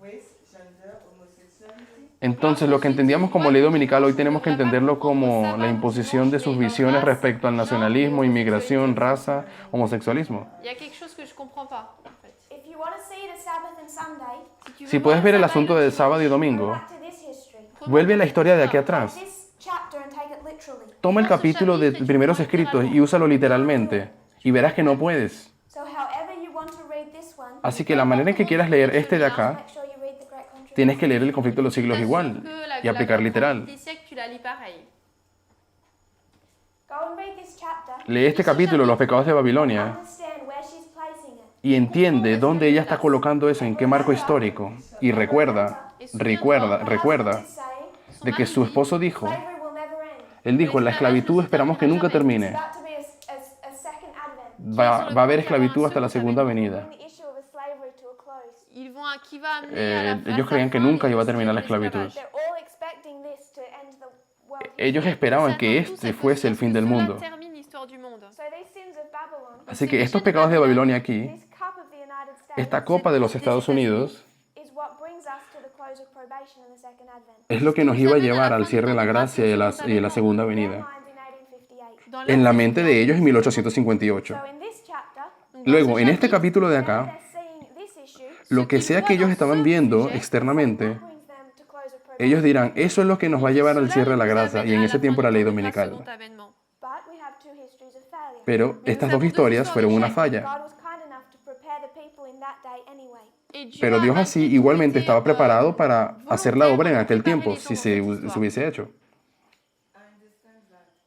race, gender, homosexuality. Entonces, lo que entendíamos como ley dominical, hoy tenemos que entenderlo como la imposición de sus visiones respecto al nacionalismo, inmigración, raza, homosexualismo. Il y a quelque chose que je comprends pas. En fait. If you want to see the Sabbath and Sunday, tu veux Si voir puedes ver el Sabbath asunto del sábado y go domingo, back to this history. vuelve a la historia de aquí atrás. This chapter and take it literally. Toma el capítulo de primeros escritos y úsalo literalmente, y verás que no puedes. So however you want to read this one, Así que la manera en que quieras leer este de acá, make sure you read the Great Controversy. tienes que leer el conflicto de los siglos igual y aplicar literal. Des siècles, tu la lis pareil. Go and read this chapter. Lee este capítulo, los pecados de Babilonia, Understand where she's placing it. y entiende dónde ella está colocando eso, en qué marco histórico. Y recuerda It's saying de que su esposo dijo, slavery will never end. él dijo, la esclavitud esperamos que nunca termine. About to be a second advent. Va a haber esclavitud hasta la segunda venida. Bring the issue of slavery to a close. Ils vont à qui va amener à la Ellos creían que nunca iba a terminar la esclavitud. They're all expecting this to end the world. Ellos esperaban que este fuese el fin del mundo. termine l'histoire du monde. So these sins of Babylon, Así que estos pecados de Babilonia aquí, this cup of the United States, esta copa de los Estados Unidos, is what brings us to the close of probation in the second advent. es lo que nos iba a llevar al cierre de la gracia y a la segunda venida. Minds in 1858. Dans En la mente de ellos en 1858. So in this chapter, Luego, en este capítulo de acá, they're seeing this issue lo que sea que ellos estaban viendo externamente, brings them to close of probation. ellos dirán, eso es lo que nos va a llevar al cierre de la gracia, y en ese tiempo era ley dominical. But we have two histories of failure. Pero estas dos historias fueron una falla. God was kind enough to prepare the people in that day anyway. Pero Dios así igualmente estaba preparado para hacer la obra en aquel tiempo, si se hubiese hecho.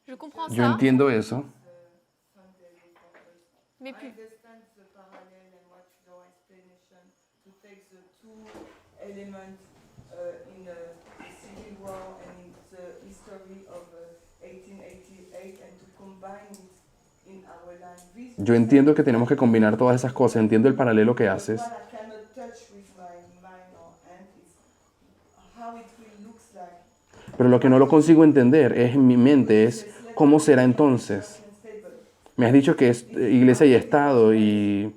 Je comprends Yo ça, entiendo eso, mais I plus. understand the parallel and what your explanation to take the two elements in the Civil War and in the history of 1888 and to combine it in our life. This yo entiendo que tenemos que combinar todas esas cosas, entiendo el paralelo que haces, what I cannot touch with my mind or hand is how it will look like. pero lo que no lo consigo entender es en mi mente es cómo será entonces. Me has dicho que es iglesia y Estado y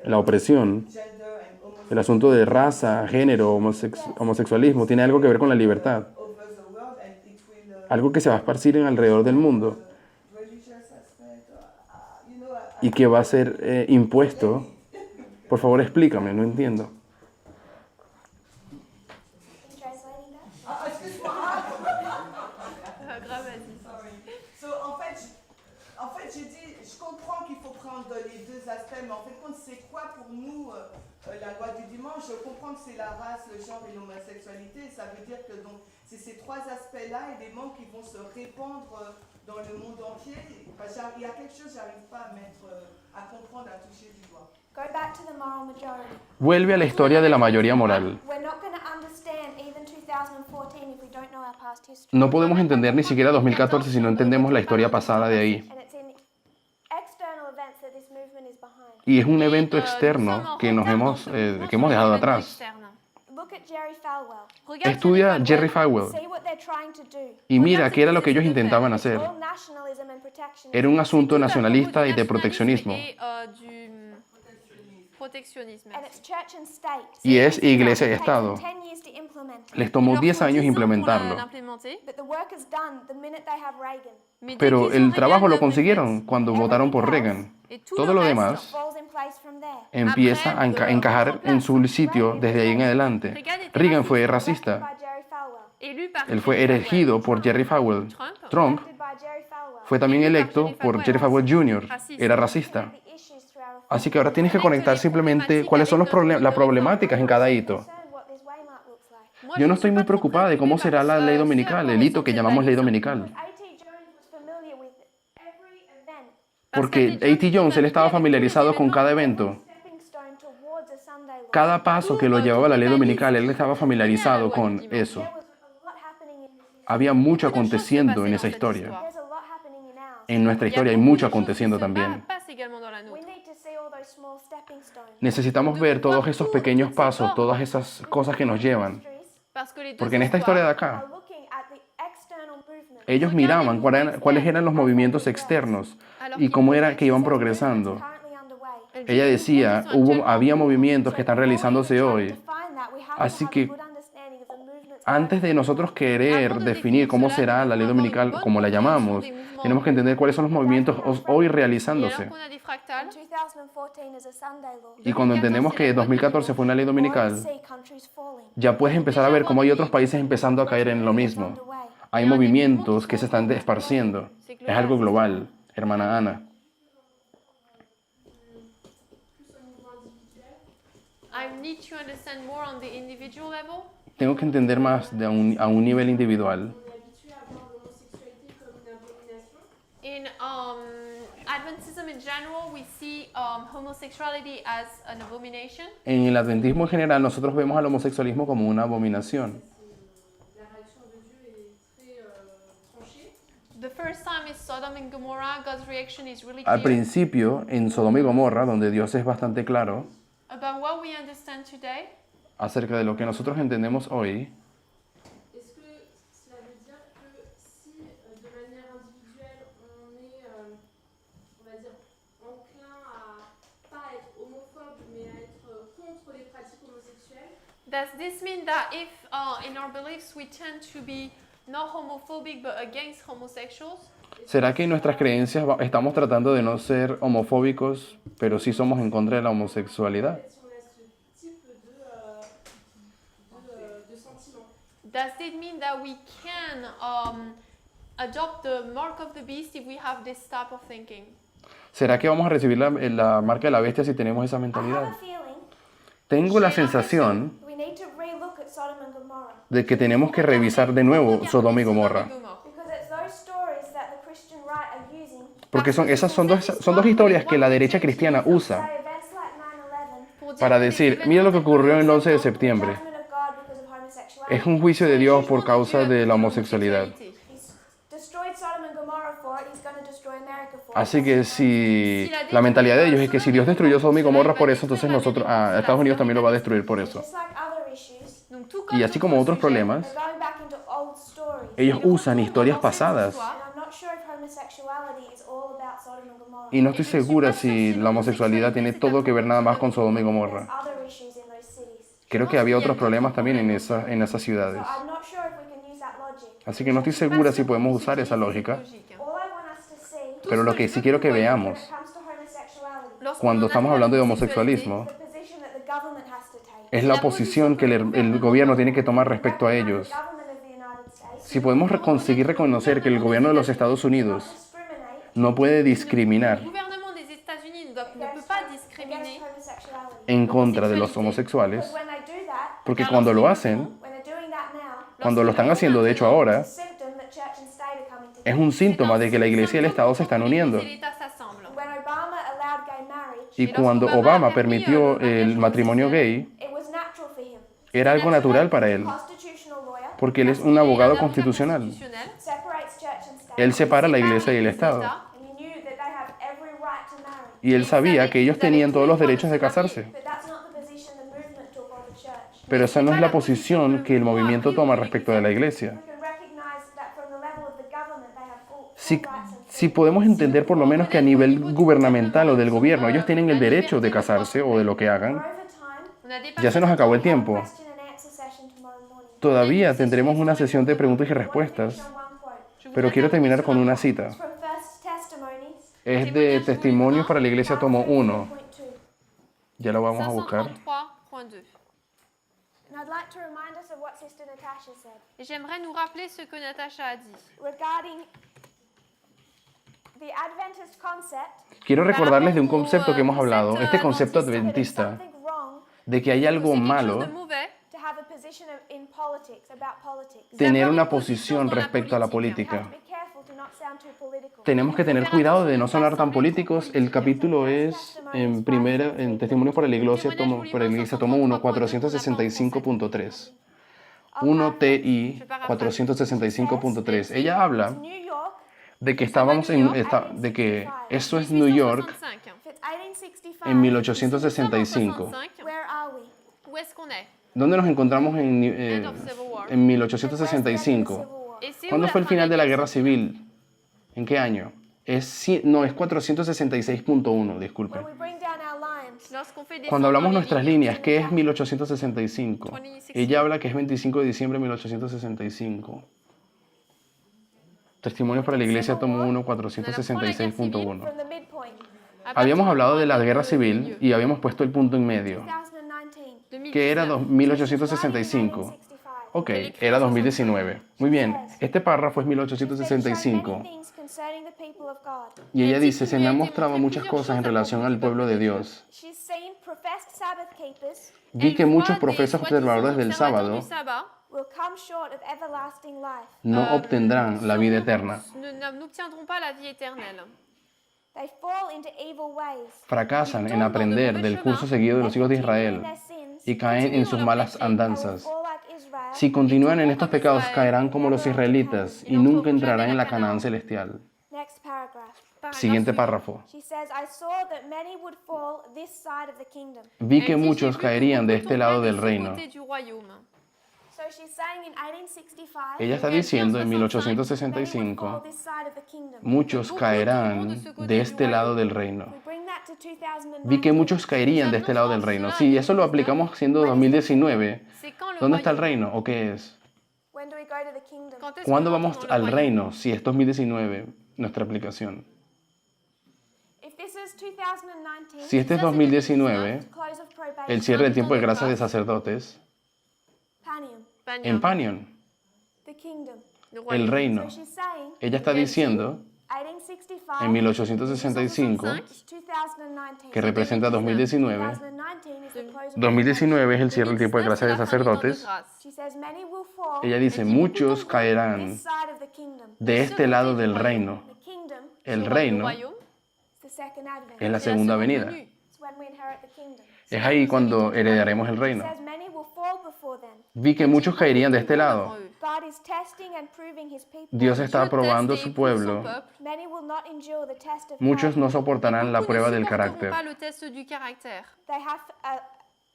la opresión, Gender and el asunto de raza, género, homosexualismo, tiene algo que ver con la libertad, over the world and it will algo que se va a esparcir en alrededor del mundo religious aspect. You know, y que va a ser impuesto. Por favor, explícame, no entiendo. In translating that, excuse-moi. Grave, vas-y. So, en fait, j'ai dit, je comprends qu'il faut prendre les deux aspects, mais en fait, compte, c'est quoi pour nous la loi du dimanche? Je comprends que c'est la race, le genre et l'homosexualité. Ça veut dire que donc c'est ces trois aspects-là, éléments qui vont se répandre dans le monde entier. Enfin, il y a quelque chose, j'arrive pas à mettre, à comprendre, à toucher du doigt. go back to the moral majority. Vuelve a la historia de la mayoría moral. We're not going to understand even 2014 if we don't know our past history. No podemos entender ni siquiera 2014 si no entendemos la historia pasada de ahí. And it's in external events that this movement is behind. Y es un evento externo que hemos dejado atrás. Look at Jerry Falwell. Regarde Estudia Jerry Falwell. Falwell See what they're trying to do. y mira qué era lo que ellos intentaban hacer. All nationalism and protectionism. Era un asunto Tout à nacionalista y de propos du proteccionismo. nationalisme et, du protectionnisme. And it's church and state. Y es iglesia y It takes them Estado. 10 years to implement it. Les tomó Il leur 10 faut años 10 ans pour implementarlo. l'implémenter, But the work is done the minute they have Reagan. mais dès Pero qu'ils el ont trabajo Reagan, lo le consiguieron cuando votaron por Reagan. Et tout Todo le lo reste demás Falls in place from there. empieza a encajar en su sitio desde ahí en adelante. Reagan fue racista. By Jerry Falwell. élu par Él fue Jerry elegido Falwell. por Jerry Falwell. Trump Elected by Jerry Falwell. fue también electo por Jerry Falwell Jr. Era racista. The issues throughout Así que ahora tienes que conectar simplemente cuáles son las problemáticas en cada hito. concerned what this waymark looks like. Moi, Yo no je estoy suis muy pas preocupada de cómo será la ley dominical, el hito que llamamos ley dominical. A.T. Jones was familiar with every event, Porque A.T. Jones, él estaba familiarizado con cada evento. stepping stone towards a Sunday law. Cada paso que lo llevaba a la ley dominical, él estaba familiarizado con eso. There was a lot happening in this history. Había mucho aconteciendo en esa historia. There's a lot happening in ours. En nuestra historia hay mucho aconteciendo también. passe également dans la We nôtre. need to see all those small stepping stones. Necesitamos ver todos esos pequeños pasos, todas esas cosas que nos llevan. Parce que les deux Porque en esta historia de Are acá, looking at the external movement. ellos miraban cuáles eran los movimientos externos y cómo era que iban progresando. Currently underway. Ella decía, había movimientos que están realizándose hoy. To find that, we have Así to have que a good understanding of the movements. antes de nosotros querer definir cómo será la ley dominical, como la llamamos, tenemos que entender cuáles son los movimientos hoy Et alors realizándose. qu'on a des fractales, 2014 is a Sunday law. Y cuando entendemos que 2014 fue una ley We dominical, see countries falling. ya puedes empezar a ver cómo hay otros países empezando a caer en lo mismo. Hay movimientos que se están esparciendo. Es algo global, hermana Ana. I need to understand more on the individual level. Tengo que entender más a un nivel individual. On est habitué à voir l'homosexualité comme une abomination. In Adventism in general, we see homosexuality as an abomination. En el adventismo en general, nosotros vemos al homosexualismo como una abominación. La réaction de Dieu est très tranchée. The first time is Sodom and Gomorrah. God's reaction is really Al clear principio, en Sodoma y Gomorra, donde Dios es bastante claro about what we understand today. acerca de lo que nosotros entendemos hoy, Est-ce que cela veut dire que si de manière individuelle on est, on va dire, enclin à pas être homophobe mais à être contre les pratiques homosexuelles, Does this mean that if in our beliefs we tend to be not homophobic but against homosexuals? ¿será que en nuestras creencias estamos tratando de no ser homofóbicos, pero sí somos en contra de la homosexualidad? si on a ce type de sentiment? Does it mean that we can adopt the mark of the beast if we have this type of thinking? ¿Será que vamos a recibir la marca de la bestia si tenemos esa I have mentalidad? a feeling Tengo la sensación we need to relook at Sodom and Gomorrah de que tenemos que revisar de nuevo Sodoma y Gomorra. because it's those stories that the Christian right are using. Porque esas son dos historias que la derecha cristiana usa Say events like 9/11, para decir, mira lo que ocurrió el 11 de septiembre. judgment of God because of homosexuality. Es un juicio de Dios por causa de la homosexualidad. He's destroyed Sodom and Gomorrah for it. He's going to destroy America for it. Así que si la mentalidad de ellos es que si Dios destruyó Sodoma y Gomorra por eso, entonces Estados Unidos también lo va a destruir por eso. Just like other issues, Donc, tout Y así como otros problemas, they're going back into old stories. ellos usan historias pasadas. And I'm not sure if homosexuality is all about Sodom and Gomorrah. Y no estoy segura si la homosexualidad tiene todo que ver nada más con Sodoma y Gomorra. There's other issues in those cities. Creo que había otros problemas también en esas ciudades. I'm not sure if we can use that logic. Así que no estoy segura si podemos usar esa lógica. All I want us to see Pero lo que sí quiero que when veamos it comes to homosexuality, cuando estamos hablando de homosexualismo the position that the government has to take. es la posición que el gobierno tiene que tomar respecto a ellos. The government of the United States Si podemos conseguir reconocer que el gobierno de los Estados Unidos discriminate no puede discriminar Le gouvernement des États-Unis ne peut pas discriminer against homosexuality. en contra de los homosexuales, Because when they do that, porque cuando lo hacen, when they're doing that now, cuando lo están haciendo de hecho ahora, it's a symptom that church and state are coming es together. un síntoma de que la iglesia y el Estado se están uniendo. Et l'État s'assemble. When Obama allowed gay marriage, Y cuando Obama permitió el matrimonio gay, it was natural for him. era algo natural para él, Constitutional lawyer porque él es un abogado constitucional. separates church and state. Él separa la iglesia y el Estado. And he knew that they have every right to marry. Y él sabía que ellos tenían todos los derechos de casarse. But that's not the position the movement took or the church. Pero esa no es la posición que el movimiento toma respecto de la iglesia. We can recognize that from the level of the government they have full Si, rights and si podemos entender por lo menos que a nivel gubernamental o del gobierno ellos tienen el derecho de casarse o de lo que hagan, over time. On a dépassé ya se nos acabó el tiempo. Question and answer session tomorrow morning. Todavía tendremos una sesión de preguntas y respuestas, On one quote. pero quiero terminar con una cita. It's from First Testimonies, Es de Testimonios para la Iglesia, tomo 1. point 2. Ya lo vamos a buscar. 533.2. And I'd like to remind us of what Sister Natasha said Et j'aimerais nous rappeler ce que Natacha a dit. regarding the Adventist concept. Quiero recordarles de un concepto que hemos hablado, este concepto adventista, Something wrong de que hay algo C'est quelque malo chose de mauvais to have a position in politics about politics. tener una posición respecto a la You have política. to be careful to not sound too political. Tenemos que tener cuidado de no sonar tan políticos. El capítulo es en Testimonios para la Iglesia, tomo 1, 465.3. 1 TI 465.3. Ella habla New York, de que de que eso es New York 1865. if it's 1865, en 1865. 1865. where are we? Où est-ce qu'on est? ¿Dónde nos encontramos End of Civil War. en 1865? Et c'est où ¿Cuándo la fue el fin final de la guerre guerra civil? ¿En qué año? Es 466.1, disculpen. When we bring down our lines, Lorsqu'on fait des Cuando hablamos nuestras lignes, líneas, ¿qué es 1865? Ella habla que es 25 de diciembre de 1865. Testimonios para la Iglesia, tomo 1, 466.1. from the midpoint, à Habíamos partir hablado de la du guerra milieu, civil y habíamos puesto el punto en medio, 2019. que era 1865. Ok, era 2019. Muy bien, este párrafo es 1865. Y ella dice, se me han mostrado muchas cosas en relación al pueblo de Dios. She's seen professed Sabbath keepers Vi que Elle muchos voit des profesos soi-disant observadores del observateurs sábado du sabbat will come short of everlasting life. no obtendrán la vida eterna. n'obtiendront pas la vie éternelle. They fall into evil ways. Fracasan en aprender del curso seguido de los hijos de Israel y caen en sus malas andanzas. All like Israel. Si continúan en estos pecados, caerán como los israelitas y nunca entrarán en la Canaán celestial. Next paragraph. Siguiente párrafo. She says, I saw that many would fall this side of the kingdom. Vi que muchos caerían de este lado del reino. So she's saying in 1865, Ella está diciendo en many would fall 1865, this side of the kingdom. muchos caerán de este lado del reino. We bring that to 2009. Vi que muchos caerían de este lado del reino. Si eso lo aplicamos siendo 2019, ¿dónde está el reino o qué es? When do we go to the kingdom? ¿Cuándo vamos al reino si es 2019 nuestra aplicación? If this is 2019, Si este es 2019, close of probation, el cierre del tiempo de gracia de sacerdotes, Panium, en Panion, the kingdom. el reino. So she's saying, Ella está diciendo 1865, en 1865, 2019, que representa 2019, 2019 is the close of 2019 es el cierre del tiempo de gracia de sacerdotes. She says, many will fall Ella dice, muchos caerán this side of the kingdom. de este lado del reino. The kingdom El reino is the second advent. es la segunda venida. It's when we inherit the kingdom. Es ahí cuando heredaremos el It reino. says many will fall before then. Vi que muchos caerían de este lado. God is testing and proving his people. Dios está probando a su pueblo. Many will not endure the test of Muchos character. no soportarán la prueba del carácter. Pas le test du caractère.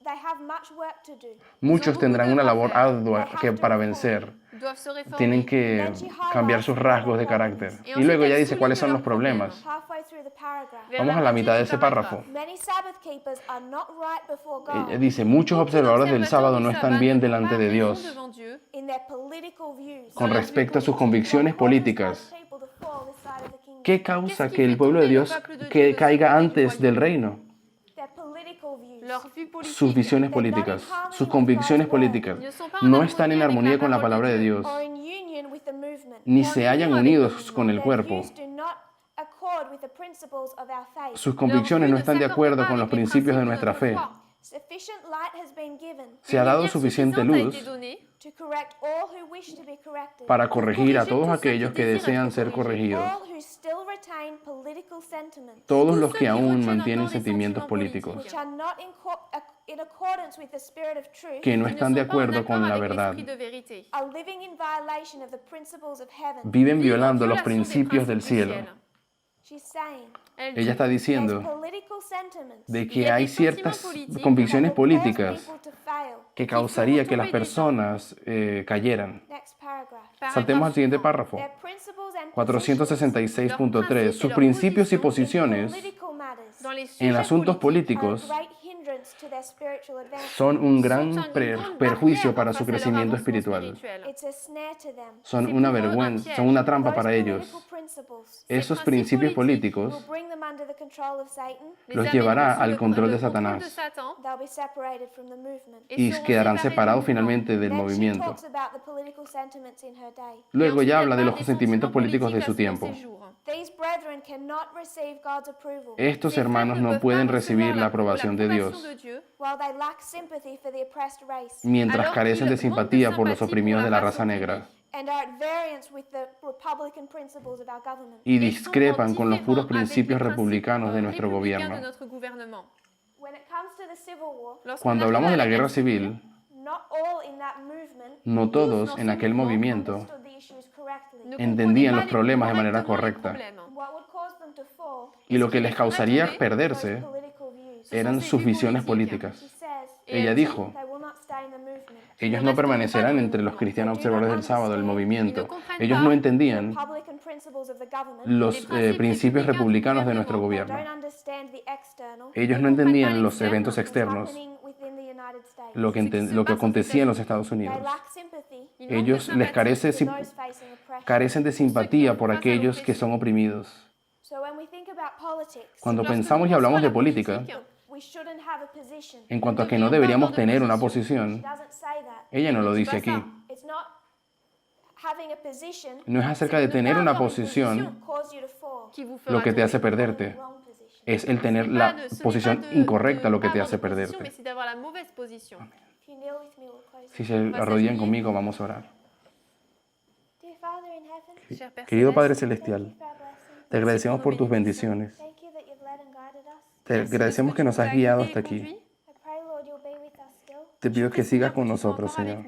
They have much work to do. Muchos tendrán una labor ardua para vencer. Doivent se réformer. Tienen que cambiar sus rasgos de carácter. Y luego ella dice cuáles son los problemas. Halfway through the paragraph. Vers Vamos a la mitad de ese párrafo. Many Sabbath keepers are not right before God Ella dice, muchos observadores del sábado no están bien delante de Dios devant Dieu. in their political views. con respecto a sus convicciones políticas. People to fall this side of the kingdom. ¿Qué causa que el pueblo de Dios caiga antes del reino? Their political views. Leur vue politique. Sus visiones políticas, sus convicciones políticas no están en armonía con la palabra de Dios, Or in union with the movement. ni se hallan unidos con el Their cuerpo. views do not accord with the principles of our faith. Sus convicciones no están de acuerdo con los principios de nuestra fe. Sufficient light has been given Se ha dado suficiente luz to correct all who wish to be corrected. para corregir a todos aquellos que desean ser corregidos, All who still retain political sentiments todos los que aún mantienen sentimientos políticos, which are not in accordance with the spirit of truth, que no están de acuerdo con la verdad, are living in violation of the principles of heaven. viven violando los principios del cielo. She's saying Ella está there's diciendo political sentiments de que hay ciertas convicciones políticas people to fail. que causaría que las personas cayeran. Next paragraph. Saltemos al siguiente párrafo. Their principles and 466.3. Sus principios y posiciones political matters Dans les en sujets asuntos are a políticos great hindrance to their spiritual advancement. son un gran sont une grande perjuicio barrière para face su à leur crecimiento avancement espiritual. spirituel. It's a snare to them. Son C'est una pour eux un vergüenza, piège. son una trampa Those para political ellos. principles Esos principios principios políticos will políticos bring them under the control of Satan. Les los amèneront llevará sous al le control de contrôle Satanás Satan They'll be separated from the movement. et y seront quedarán séparés du separados mouvement. finalmente del Then she movimiento. talks about the political sentiments in her day. Luego Et ya ensuite, habla de elle los parle des sentimientos sentiments políticos de su politiques à tiempo. ses jours. These brethren cannot receive God's approval Estos Ces frères hermanos ne no peuvent pueden pas recibir recevoir la aprobación de Dios, l'approbation de Dieu, while they lack sympathy for the oppressed race mientras alors carecen de qu'ils manquent de simpatía por los sympathie oprimidos pour de la la raza race negra and are at variance with the Republican principles of our government. y et sont discrepan con los puros différents avec principios les republicanos de principes, nuestro républicains gobierno. de notre gouvernement. When it comes to the Civil War, Lorsqu'on Cuando arrive hablamos à de la la guerra guerre civil, not all in that movement no todos en aquel movimiento understood the issues correctly. ne entendían comprenaient los pas problemas de manera correctement correcta. les problèmes. What would cause them to fall Y lo que les causaría those perderse political views. eran sus visiones políticas. She says Et Ella elle dijo, they will not stay in the movement. ellos no permanecerán entre los cristianos observadores del sábado, del movimiento. Ellos no entendían Republican principles of the government. los principios republicanos de nuestro They gobierno. don't understand the external. Ellos no entendían los eventos what's externos, happening within the United States. lo que acontecía en los Estados They Unidos. lack sympathy Ils manquent Ellos de les sympathie. to those facing oppression. carecen de simpatía por aquellos que son oprimidos. So when we think about politics, Cuando Lorsque pensamos y nous hablamos de pensons à la política, politique, we shouldn't have a position. en cuanto a que no deberíamos tener una She posición, doesn't say that. ella no lo dice pas aquí. ça. It's not having a position No es acerca de tener una posición cause you to fall. qui vous fera lo que te hace tomber. perderte, Wrong position. es el tener la posición incorrecta lo que te hace perderte. Mais c'est d'avoir la mauvaise position. If you kneel with me, we'll close. Si se arrodillan conmigo, vamos a orar. Dear Father in heaven, Cher Père Querido Padre thank you Celestial, for our blessing. te agradecemos por tus bendiciones. Thank you that you've led and guided us. Te agradecemos que nos has guiado hasta aquí. I pray, Lord, you'll be with us still. Te pido que sigas con nosotros, Señor.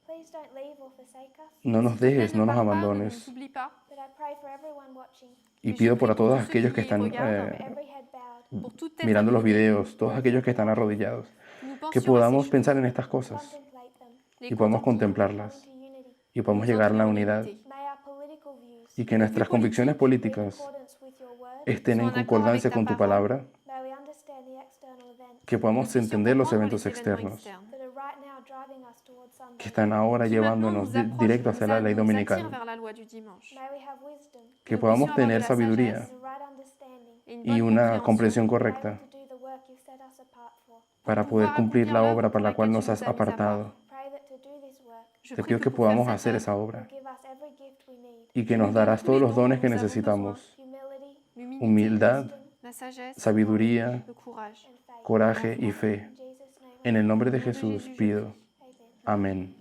Please don't leave or forsake us. No nos dejes, no nos Ne abandones. t'oublie pas. But I pray for everyone watching, Y pido por a todos aquellos que están for every head bowed, Pour toute tête mirando los videos, todos aquellos que están arrodillados, nous que pensions podamos à ces pensar en estas cosas contemplate them, choses, y podamos come contemplarlas to unity. y podamos llegar a la unidad May our political views y que nuestras convicciones be in políticas accordance with your word. estén en concordancia con tu palabra, May we understand the external events que podamos entender los eventos les événements externos that are right now driving us towards Sunday. que están ahora llevándonos directo hacia la ley nous attire dominical, vers la loi du dimanche. May we have wisdom que podamos tener sabiduría and a right understanding, Et une y bonne una comprensión compréhension correcta to do the work you've set us apart for. para poder cumplir la obra para la cual nos has apartado. Pray that to do this work, Je Te prie pido que pour faire podamos cette hacer œuvre, esa obra give us every gift we need, y que nos darás todos los dones que necesitamos, humility l'humilité, humildad, la sagesse, sabiduría, le courage. and faith. coraje y fe. In Jesus' name, En el nombre de Jesús pido. amen. Amén.